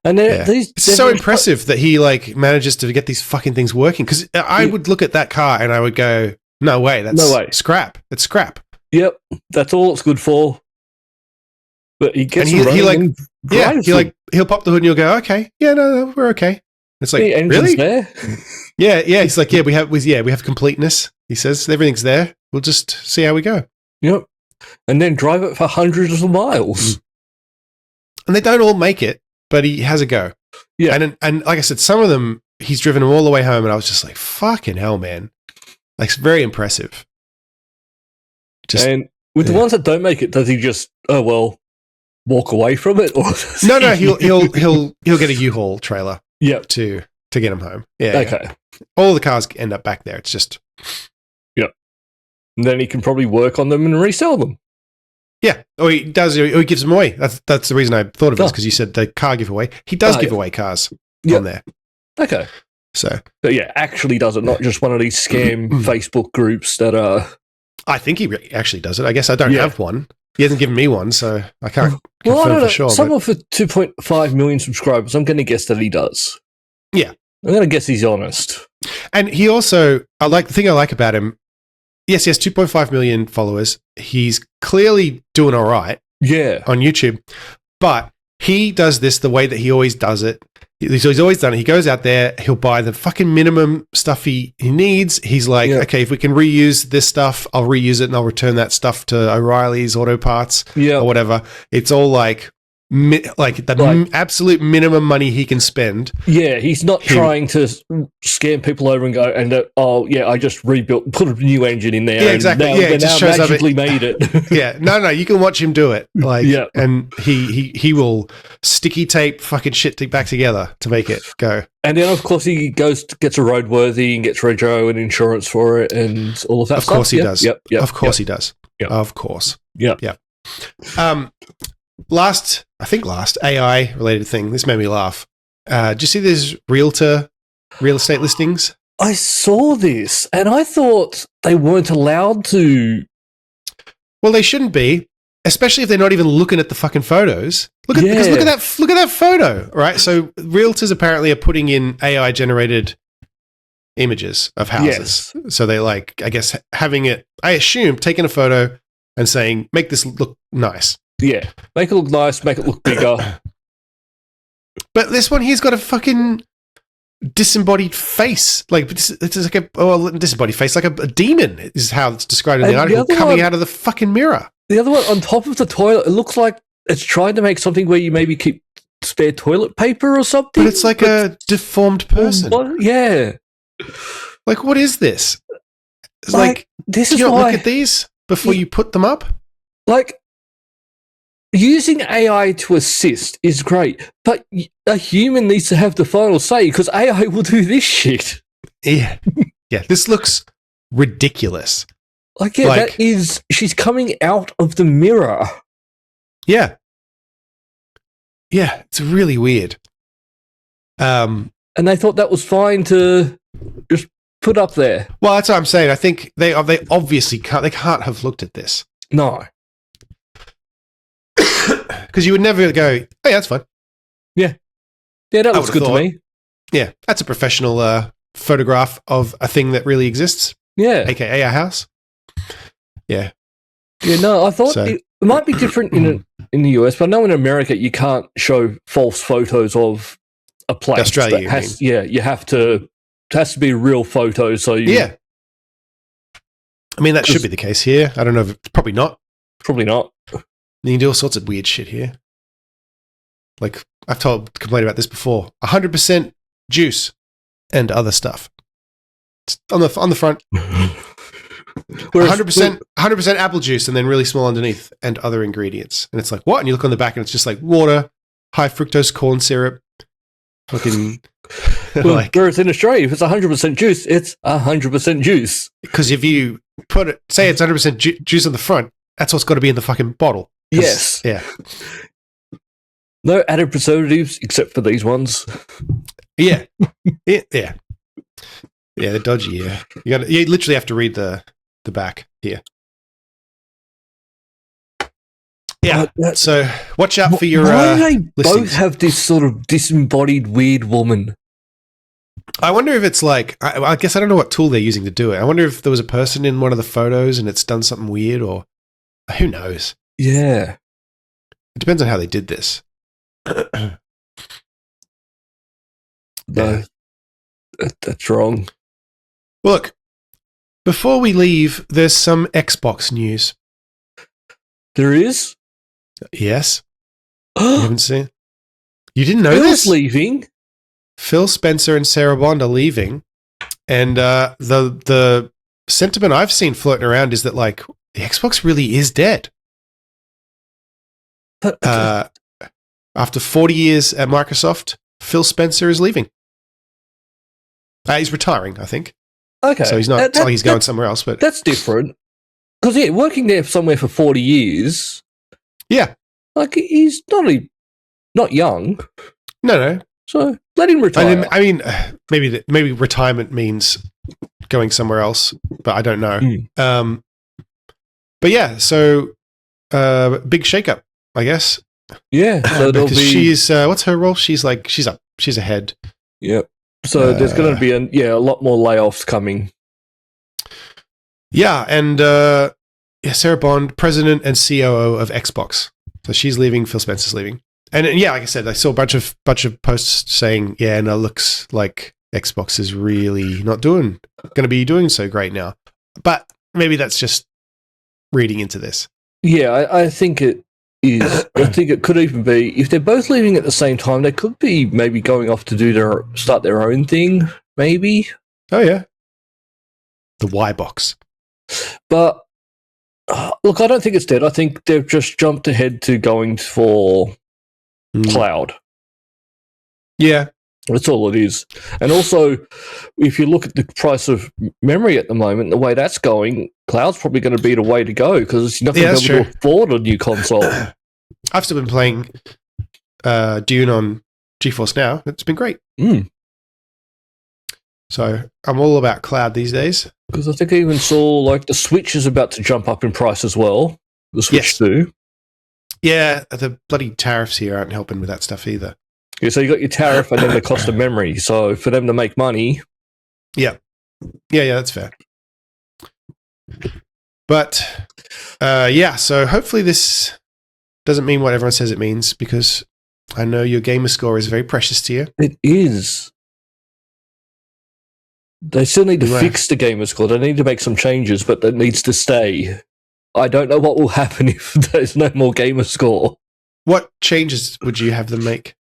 [SPEAKER 1] And
[SPEAKER 2] it's so impressive that he like manages to get these fucking things working. Because I would look at that car and I would go, no way, that's scrap. It's scrap.
[SPEAKER 1] Yep, that's all it's good for. But he gets
[SPEAKER 2] he'll pop the hood and you'll go, okay, no, we're okay. It's like, really?
[SPEAKER 1] There.
[SPEAKER 2] Yeah. He's like, we have completeness. He says everything's there. We'll just see how we go.
[SPEAKER 1] Yep, and then drive it for hundreds of miles.
[SPEAKER 2] And they don't all make it, but he has a go.
[SPEAKER 1] Yeah,
[SPEAKER 2] and like I said, some of them he's driven them all the way home, and I was just like, fucking hell, man. Like, it's very impressive.
[SPEAKER 1] And with the ones that don't make it, does he just walk away from it? Or
[SPEAKER 2] no, he'll get a U-Haul trailer.
[SPEAKER 1] Yep.
[SPEAKER 2] To get him home. Yeah.
[SPEAKER 1] Okay.
[SPEAKER 2] Yeah. All the cars end up back there. It's just.
[SPEAKER 1] Yep. And then he can probably work on them and resell them.
[SPEAKER 2] Yeah. Or he does. Or he gives them away. That's the reason I thought of it, because you said the car giveaway. He does give away cars on there.
[SPEAKER 1] Okay.
[SPEAKER 2] So.
[SPEAKER 1] But yeah, actually does it, not just one of these scam Facebook groups that are.
[SPEAKER 2] I think he actually does it. I guess I don't have one. He hasn't given me one, so I can't confirm
[SPEAKER 1] I don't know.
[SPEAKER 2] For sure.
[SPEAKER 1] Someone for 2.5 million subscribers, I'm going to guess that he does.
[SPEAKER 2] Yeah.
[SPEAKER 1] I'm going to guess he's honest.
[SPEAKER 2] And he also, the thing I like about him, yes, he has 2.5 million followers. He's clearly doing all right on YouTube, but he does this the way that he always does it. He's always done it. He goes out there, he'll buy the fucking minimum stuff he needs. He's like, okay, if we can reuse this stuff, I'll reuse it and I'll return that stuff to O'Reilly's Auto Parts or whatever. It's all like absolute minimum money he can spend.
[SPEAKER 1] Yeah, he's not trying to scam people over and go, and I just rebuilt, put a new engine in there.
[SPEAKER 2] Yeah, exactly.
[SPEAKER 1] And
[SPEAKER 2] it just shows
[SPEAKER 1] magically made it.
[SPEAKER 2] Yeah, no, you can watch him do it. And he will sticky tape fucking shit back together to make it go.
[SPEAKER 1] And then, of course, he gets a roadworthy and gets rego and insurance for it and all of that
[SPEAKER 2] stuff.
[SPEAKER 1] Of course
[SPEAKER 2] he does. Of course he does.
[SPEAKER 1] Yep.
[SPEAKER 2] Of course.
[SPEAKER 1] Yeah.
[SPEAKER 2] Last AI related thing. This made me laugh. Did you see these real estate listings?
[SPEAKER 1] I saw this and I thought they weren't allowed to.
[SPEAKER 2] Well, they shouldn't be, especially if they're not even looking at the fucking photos. Look at that photo, right? So realtors apparently are putting in AI generated images of houses.
[SPEAKER 1] Yes.
[SPEAKER 2] So they I guess having it, I assume, taking a photo and saying, make this look nice.
[SPEAKER 1] Yeah. Make it look nice, make it look bigger.
[SPEAKER 2] But this one here's got a fucking disembodied face. It's like a disembodied face, like a demon is how it's described in the article, coming out of the fucking mirror.
[SPEAKER 1] The other one on top of the toilet, it looks like it's trying to make something where you maybe keep spare toilet paper or something.
[SPEAKER 2] But it's like a deformed person.
[SPEAKER 1] Yeah.
[SPEAKER 2] Like, what is this? It's
[SPEAKER 1] this is
[SPEAKER 2] you
[SPEAKER 1] why
[SPEAKER 2] look at these before you put them up?
[SPEAKER 1] Like, using AI to assist is great, but a human needs to have the final say because AI will do this shit.
[SPEAKER 2] Yeah. Yeah, this looks ridiculous.
[SPEAKER 1] That is, she's coming out of the mirror.
[SPEAKER 2] Yeah. Yeah, it's really weird.
[SPEAKER 1] And they thought that was fine to just put up there.
[SPEAKER 2] Well, that's what I'm saying. I think they obviously can't have looked at this.
[SPEAKER 1] No.
[SPEAKER 2] Because you would never go, hey, that's fine.
[SPEAKER 1] Yeah. Yeah, that looks good to me.
[SPEAKER 2] Yeah, that's a professional photograph of a thing that really exists.
[SPEAKER 1] Yeah.
[SPEAKER 2] AKA a house. Yeah.
[SPEAKER 1] Yeah, no, I thought it might be different in the US, but I know in America you can't show false photos of a place.
[SPEAKER 2] Australia,
[SPEAKER 1] you have to. It has to be a real photo. So
[SPEAKER 2] yeah. I mean, that should be the case here. I don't know. Probably not.
[SPEAKER 1] Probably not.
[SPEAKER 2] You can do all sorts of weird shit here. Like, I've complained about this before. 100% juice and other stuff. It's on the front. 100% apple juice and then really small underneath and other ingredients. And it's like, what? And you look on the back and it's just like water, high fructose corn syrup. Fucking.
[SPEAKER 1] Whereas in Australia, if it's 100% juice, it's 100% juice.
[SPEAKER 2] Because if you say it's 100% juice on the front, that's what's got to be in the fucking bottle.
[SPEAKER 1] Yes.
[SPEAKER 2] Yeah.
[SPEAKER 1] No added preservatives except for these ones.
[SPEAKER 2] Yeah. Yeah. Yeah, they're dodgy, yeah. You literally have to read the back here. Yeah. So watch out for your
[SPEAKER 1] why do they
[SPEAKER 2] listings.
[SPEAKER 1] both have this sort of disembodied weird woman?
[SPEAKER 2] I wonder if it's like, I guess I don't know what tool they're using to do it. I wonder if there was a person in one of the photos and it's done something weird, or who knows?
[SPEAKER 1] Yeah.
[SPEAKER 2] It depends on how they did this.
[SPEAKER 1] No, that's wrong.
[SPEAKER 2] Look, before we leave, there's some Xbox news.
[SPEAKER 1] There is?
[SPEAKER 2] Yes. You haven't seen? You didn't know
[SPEAKER 1] Phil's
[SPEAKER 2] this?
[SPEAKER 1] leaving.
[SPEAKER 2] Phil Spencer and Sarah Bond are leaving. And the sentiment I've seen floating around is that, like, the Xbox really is dead. After 40 years at Microsoft, Phil Spencer is leaving. He's retiring, I think.
[SPEAKER 1] Okay.
[SPEAKER 2] So he's not, it's not like he's going somewhere else. But
[SPEAKER 1] that's different. Because, yeah, working there somewhere for 40 years.
[SPEAKER 2] Yeah.
[SPEAKER 1] Like, he's not young.
[SPEAKER 2] No.
[SPEAKER 1] So let him retire.
[SPEAKER 2] I mean, maybe retirement means going somewhere else, but I don't know. But yeah, so big shakeup, I guess.
[SPEAKER 1] Yeah, so
[SPEAKER 2] because she's what's her role? She's a head.
[SPEAKER 1] Yep. So there's going to be a lot more layoffs coming.
[SPEAKER 2] Yeah, and Sarah Bond, president and COO of Xbox. So she's leaving. Phil Spencer's leaving. And yeah, like I said, I saw a bunch of posts saying, yeah, no, looks like Xbox is really not going to be doing so great now. But maybe that's just reading into this.
[SPEAKER 1] Yeah, I think is I think it could even be, if they're both leaving at the same time, they could be maybe going off to start their own thing, maybe.
[SPEAKER 2] Oh, yeah. The Y box.
[SPEAKER 1] But look, I don't think it's dead. I think they've just jumped ahead to going for cloud.
[SPEAKER 2] Yeah.
[SPEAKER 1] That's all it is. And also, if you look at the price of memory at the moment, the way that's going, cloud's probably going to be the way to go because you're not going to be able to afford a new console.
[SPEAKER 2] I've still been playing Dune on GeForce Now. It's been great. So I'm all about cloud these days.
[SPEAKER 1] Because I think I even saw like the Switch is about to jump up in price as well. The Switch too.
[SPEAKER 2] Yeah, the bloody tariffs here aren't helping with that stuff either.
[SPEAKER 1] Yeah, so you got your tariff and then the cost of memory. So for them to make money.
[SPEAKER 2] Yeah, that's fair. But so hopefully this doesn't mean what everyone says it means because I know your gamer score is very precious to you.
[SPEAKER 1] It is. They still need to fix the gamer score. They need to make some changes, but that needs to stay. I don't know what will happen if there's no more gamer score.
[SPEAKER 2] What changes would you have them make?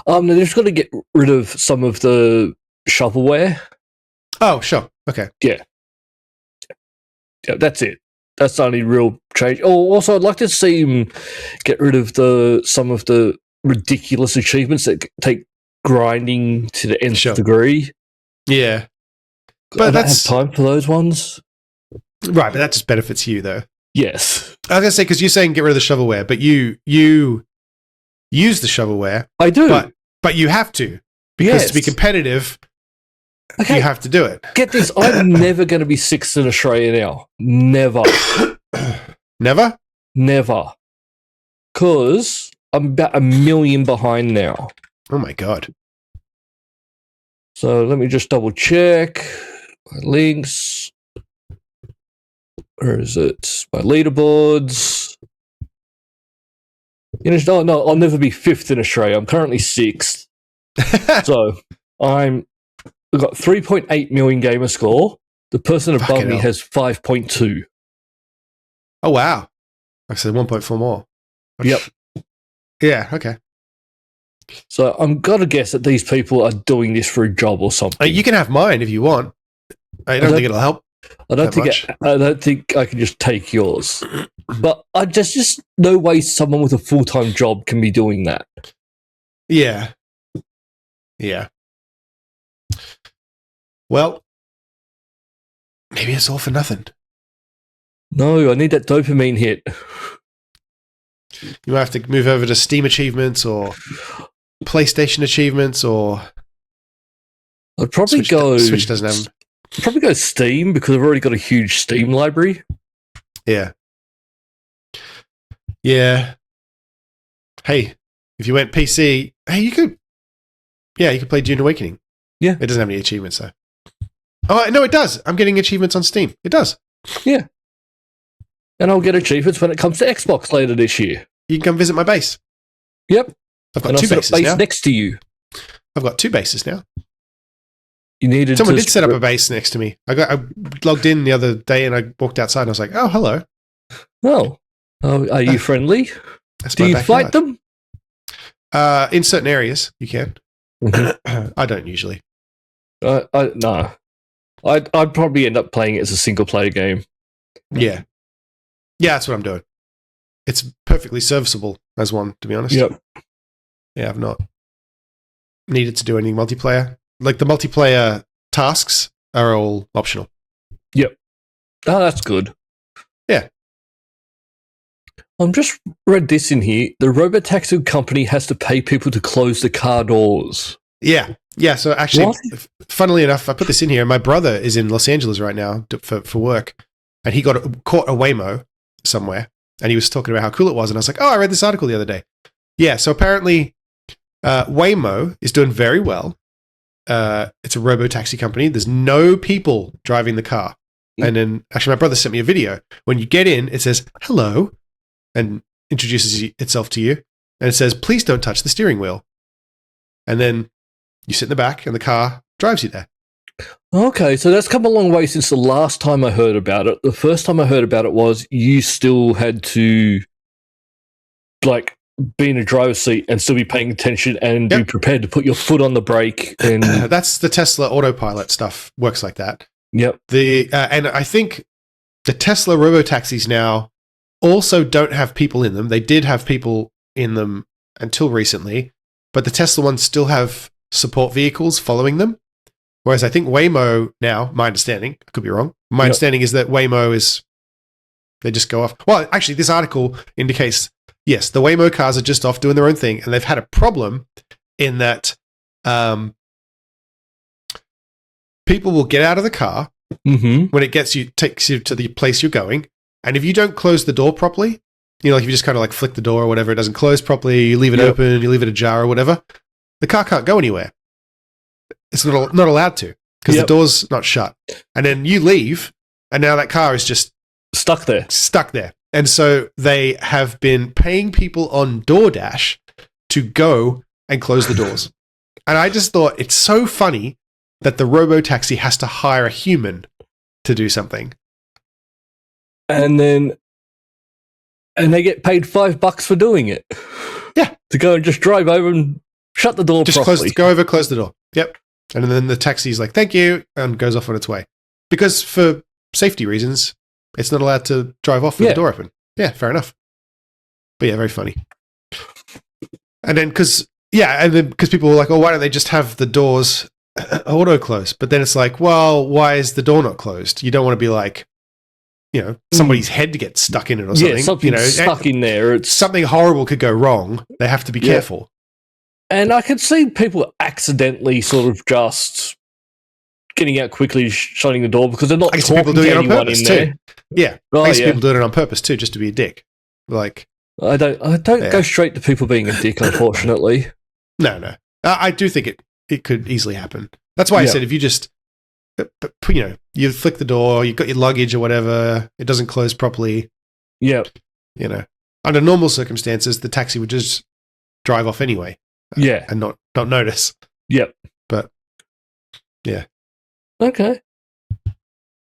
[SPEAKER 1] They're just got to get rid of some of the shovelware.
[SPEAKER 2] Oh, sure. Okay.
[SPEAKER 1] Yeah, that's it. That's the only real change. Oh, also, I'd like to see them get rid of some of the ridiculous achievements that take grinding to the nth degree.
[SPEAKER 2] Yeah.
[SPEAKER 1] But I don't have time for those ones.
[SPEAKER 2] Right, but that just benefits you, though.
[SPEAKER 1] Yes.
[SPEAKER 2] I was going to say, because you're saying get rid of the shovelware, but you use the shovelware.
[SPEAKER 1] I do.
[SPEAKER 2] But you have to. Because to be competitive, you have to do it.
[SPEAKER 1] Get this, I'm never going to be sixth in Australia now. Never.
[SPEAKER 2] Never?
[SPEAKER 1] Never. Because I'm about 1 million behind now.
[SPEAKER 2] Oh, my God.
[SPEAKER 1] So let me just double check. My links. Where is it? My leaderboards. No, I'll never be fifth in Australia. I'm currently sixth. So I've got 3.8 million gamer score. The person above me has 5.2.
[SPEAKER 2] Oh, wow. I said 1.4 more.
[SPEAKER 1] Yep.
[SPEAKER 2] Yeah, okay.
[SPEAKER 1] So I'm going to guess that these people are doing this for a job or something.
[SPEAKER 2] You can have mine if you want. I don't think it'll help.
[SPEAKER 1] I don't think I can just take yours. But there's just no way someone with a full-time job can be doing that.
[SPEAKER 2] Yeah. Yeah. Well, maybe it's all for nothing.
[SPEAKER 1] No, I need that dopamine hit.
[SPEAKER 2] You might have to move over to Steam achievements or PlayStation achievements or...
[SPEAKER 1] I'd probably
[SPEAKER 2] Switch doesn't have them.
[SPEAKER 1] Probably go Steam because I've already got a huge Steam library.
[SPEAKER 2] Yeah. Yeah. Hey, if you went PC, you could play Dune Awakening.
[SPEAKER 1] Yeah.
[SPEAKER 2] It doesn't have any achievements though. Oh, no, it does. I'm getting achievements on Steam. It does.
[SPEAKER 1] Yeah. And I'll get achievements when it comes to Xbox later this year.
[SPEAKER 2] You can come visit my base.
[SPEAKER 1] Yep.
[SPEAKER 2] I've got two bases now.
[SPEAKER 1] Next to you.
[SPEAKER 2] I've got two bases now.
[SPEAKER 1] Someone
[SPEAKER 2] did set up a base next to me. I logged in the other day and I walked outside and I was like, oh, hello.
[SPEAKER 1] Oh. Are you friendly? Do you fight them?
[SPEAKER 2] In certain areas, you can. Mm-hmm. I don't usually.
[SPEAKER 1] No. I'd probably end up playing it as a single-player game.
[SPEAKER 2] Yeah. Yeah, that's what I'm doing. It's perfectly serviceable as one, to be honest.
[SPEAKER 1] Yep.
[SPEAKER 2] Yeah, I've not needed to do any multiplayer. Like, the multiplayer tasks are all optional.
[SPEAKER 1] Yep. Oh, that's good.
[SPEAKER 2] Yeah.
[SPEAKER 1] I'm just read this in here. The robotaxi company has to pay people to close the car doors.
[SPEAKER 2] Yeah. Yeah, so actually, funnily enough, I put this in here. My brother is in Los Angeles right now for work, and he caught a Waymo somewhere, and he was talking about how cool it was, and I was like, oh, I read this article the other day. Yeah, so apparently Waymo is doing very well. It's a robo-taxi company. There's no people driving the car. And then, actually, my brother sent me a video. When you get in, it says, hello, and introduces itself to you. And it says, please don't touch the steering wheel. And then you sit in the back, and the car drives you there.
[SPEAKER 1] Okay, so that's come a long way since the last time I heard about it. The first time I heard about it was you still had to like be in a driver's seat and still be paying attention and be prepared to put your foot on the brake. And
[SPEAKER 2] that's the Tesla autopilot stuff. Works like that.
[SPEAKER 1] Yep.
[SPEAKER 2] And I think the Tesla robotaxis now also don't have people in them. They did have people in them until recently, but the Tesla ones still have support vehicles following them. Whereas I think Waymo now, my understanding, I could be wrong, my understanding is that Waymo is, they just go off. Well, actually, this article indicates, yes, the Waymo cars are just off doing their own thing, and they've had a problem in that people will get out of the car when it takes you to the place you're going, and if you don't close the door properly, you know, like if you just kind of like flick the door or whatever, it doesn't close properly, you leave it open, you leave it ajar or whatever, the car can't go anywhere. It's not allowed to because the door's not shut. And then you leave, and now that car is just
[SPEAKER 1] stuck there.
[SPEAKER 2] And so they have been paying people on DoorDash to go and close the doors. And I just thought it's so funny that the robotaxi has to hire a human to do something.
[SPEAKER 1] And they get paid $5 for doing it.
[SPEAKER 2] Yeah.
[SPEAKER 1] To go and just drive over and shut the door properly.
[SPEAKER 2] Close the door. Yep. And then the taxi's like, thank you, and goes off on its way. Because for safety reasons, it's not allowed to drive off with the door open. Yeah, fair enough. But yeah, very funny. And then because people were like, oh, why don't they just have the doors auto close? But then it's like, well, why is the door not closed? You don't want to be like, you know, somebody's head to get stuck in it or something.
[SPEAKER 1] Yeah, something's stuck in there.
[SPEAKER 2] Something horrible could go wrong. They have to be careful.
[SPEAKER 1] And I could see people accidentally sort of just getting out quickly, shutting the door because they're not talking to anyone in there.
[SPEAKER 2] Yeah, I guess people doing it on purpose too, just to be a dick. Like,
[SPEAKER 1] I don't go straight to people being a dick, unfortunately.
[SPEAKER 2] No. I do think it could easily happen. That's why I said if you just, you know, you flick the door, you've got your luggage or whatever, it doesn't close properly.
[SPEAKER 1] Yep.
[SPEAKER 2] You know, under normal circumstances, the taxi would just drive off anyway. And not notice.
[SPEAKER 1] Yep.
[SPEAKER 2] But yeah.
[SPEAKER 1] Okay.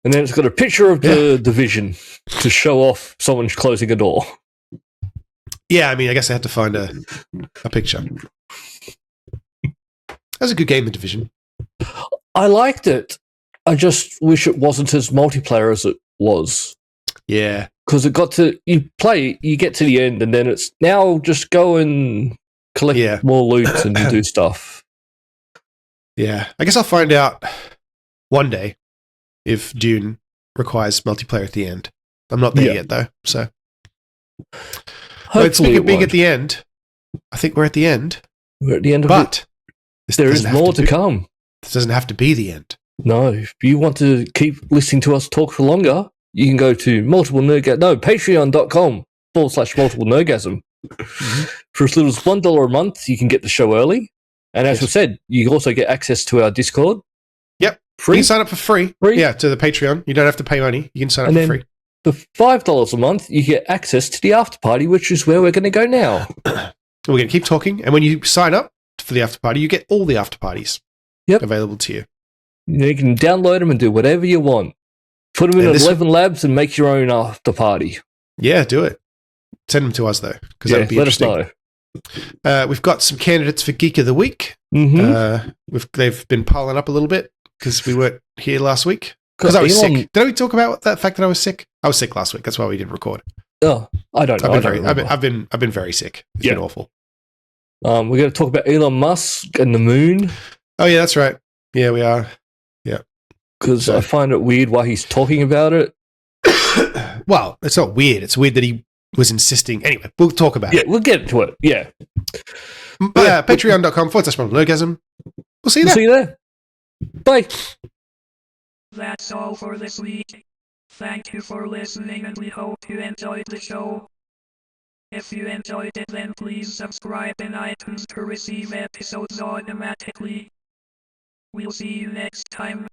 [SPEAKER 1] And then it's got a picture of the Division to show off someone's closing a door.
[SPEAKER 2] Yeah, I mean, I guess I had to find a picture. That was a good game, The Division.
[SPEAKER 1] I liked it. I just wish it wasn't as multiplayer as it was.
[SPEAKER 2] Yeah.
[SPEAKER 1] Because you get to the end, and then it's now just go and collect more loot and do stuff.
[SPEAKER 2] Yeah. I guess I'll find out one day if Dune requires multiplayer at the end. I'm not there yet, though. So, speaking of being at the end, I think we're at the end.
[SPEAKER 1] We're at the end of it. But there is more to come.
[SPEAKER 2] This doesn't have to be the end.
[SPEAKER 1] No. If you want to keep listening to us talk for longer, you can go to patreon.com/multiple-nerdgasm. For as little as $1 a month, you can get the show early. And as we said, you also get access to our Discord.
[SPEAKER 2] Yep.
[SPEAKER 1] Free.
[SPEAKER 2] You can sign up for free. Yeah, to the Patreon. You don't have to pay money. You can sign up for free.
[SPEAKER 1] For $5 a month, you get access to the after party, which is where we're going to go now.
[SPEAKER 2] We're going to keep talking. And when you sign up for the after party, you get all the after parties available to you.
[SPEAKER 1] You can download them and do whatever you want. Put them in 11 labs and make your own after party.
[SPEAKER 2] Yeah, do it. Send them to us, though, because that would be interesting.
[SPEAKER 1] Let us know.
[SPEAKER 2] We've got some candidates for Geek of the Week. They've been piling up a little bit because we weren't here last week. Because I was sick. Did we talk about that fact that I was sick? I was sick last week. That's why we didn't record.
[SPEAKER 1] Oh, I don't know.
[SPEAKER 2] I've been very sick. It's been awful.
[SPEAKER 1] We're going to talk about Elon Musk and the moon.
[SPEAKER 2] Oh, yeah, that's right. Yeah, we are. Yeah.
[SPEAKER 1] Because I find it weird why he's talking about it.
[SPEAKER 2] Well, it's not weird. It's weird that he was insisting. Anyway, we'll talk about it.
[SPEAKER 1] Yeah, we'll get to it. Yeah.
[SPEAKER 2] Patreon.com/multiple-nerdgasm. We'll see you there.
[SPEAKER 1] See you there. Bye.
[SPEAKER 5] That's all for this week. Thank you for listening, and we hope you enjoyed the show. If you enjoyed it, then please subscribe in iTunes to receive episodes automatically. We'll see you next time.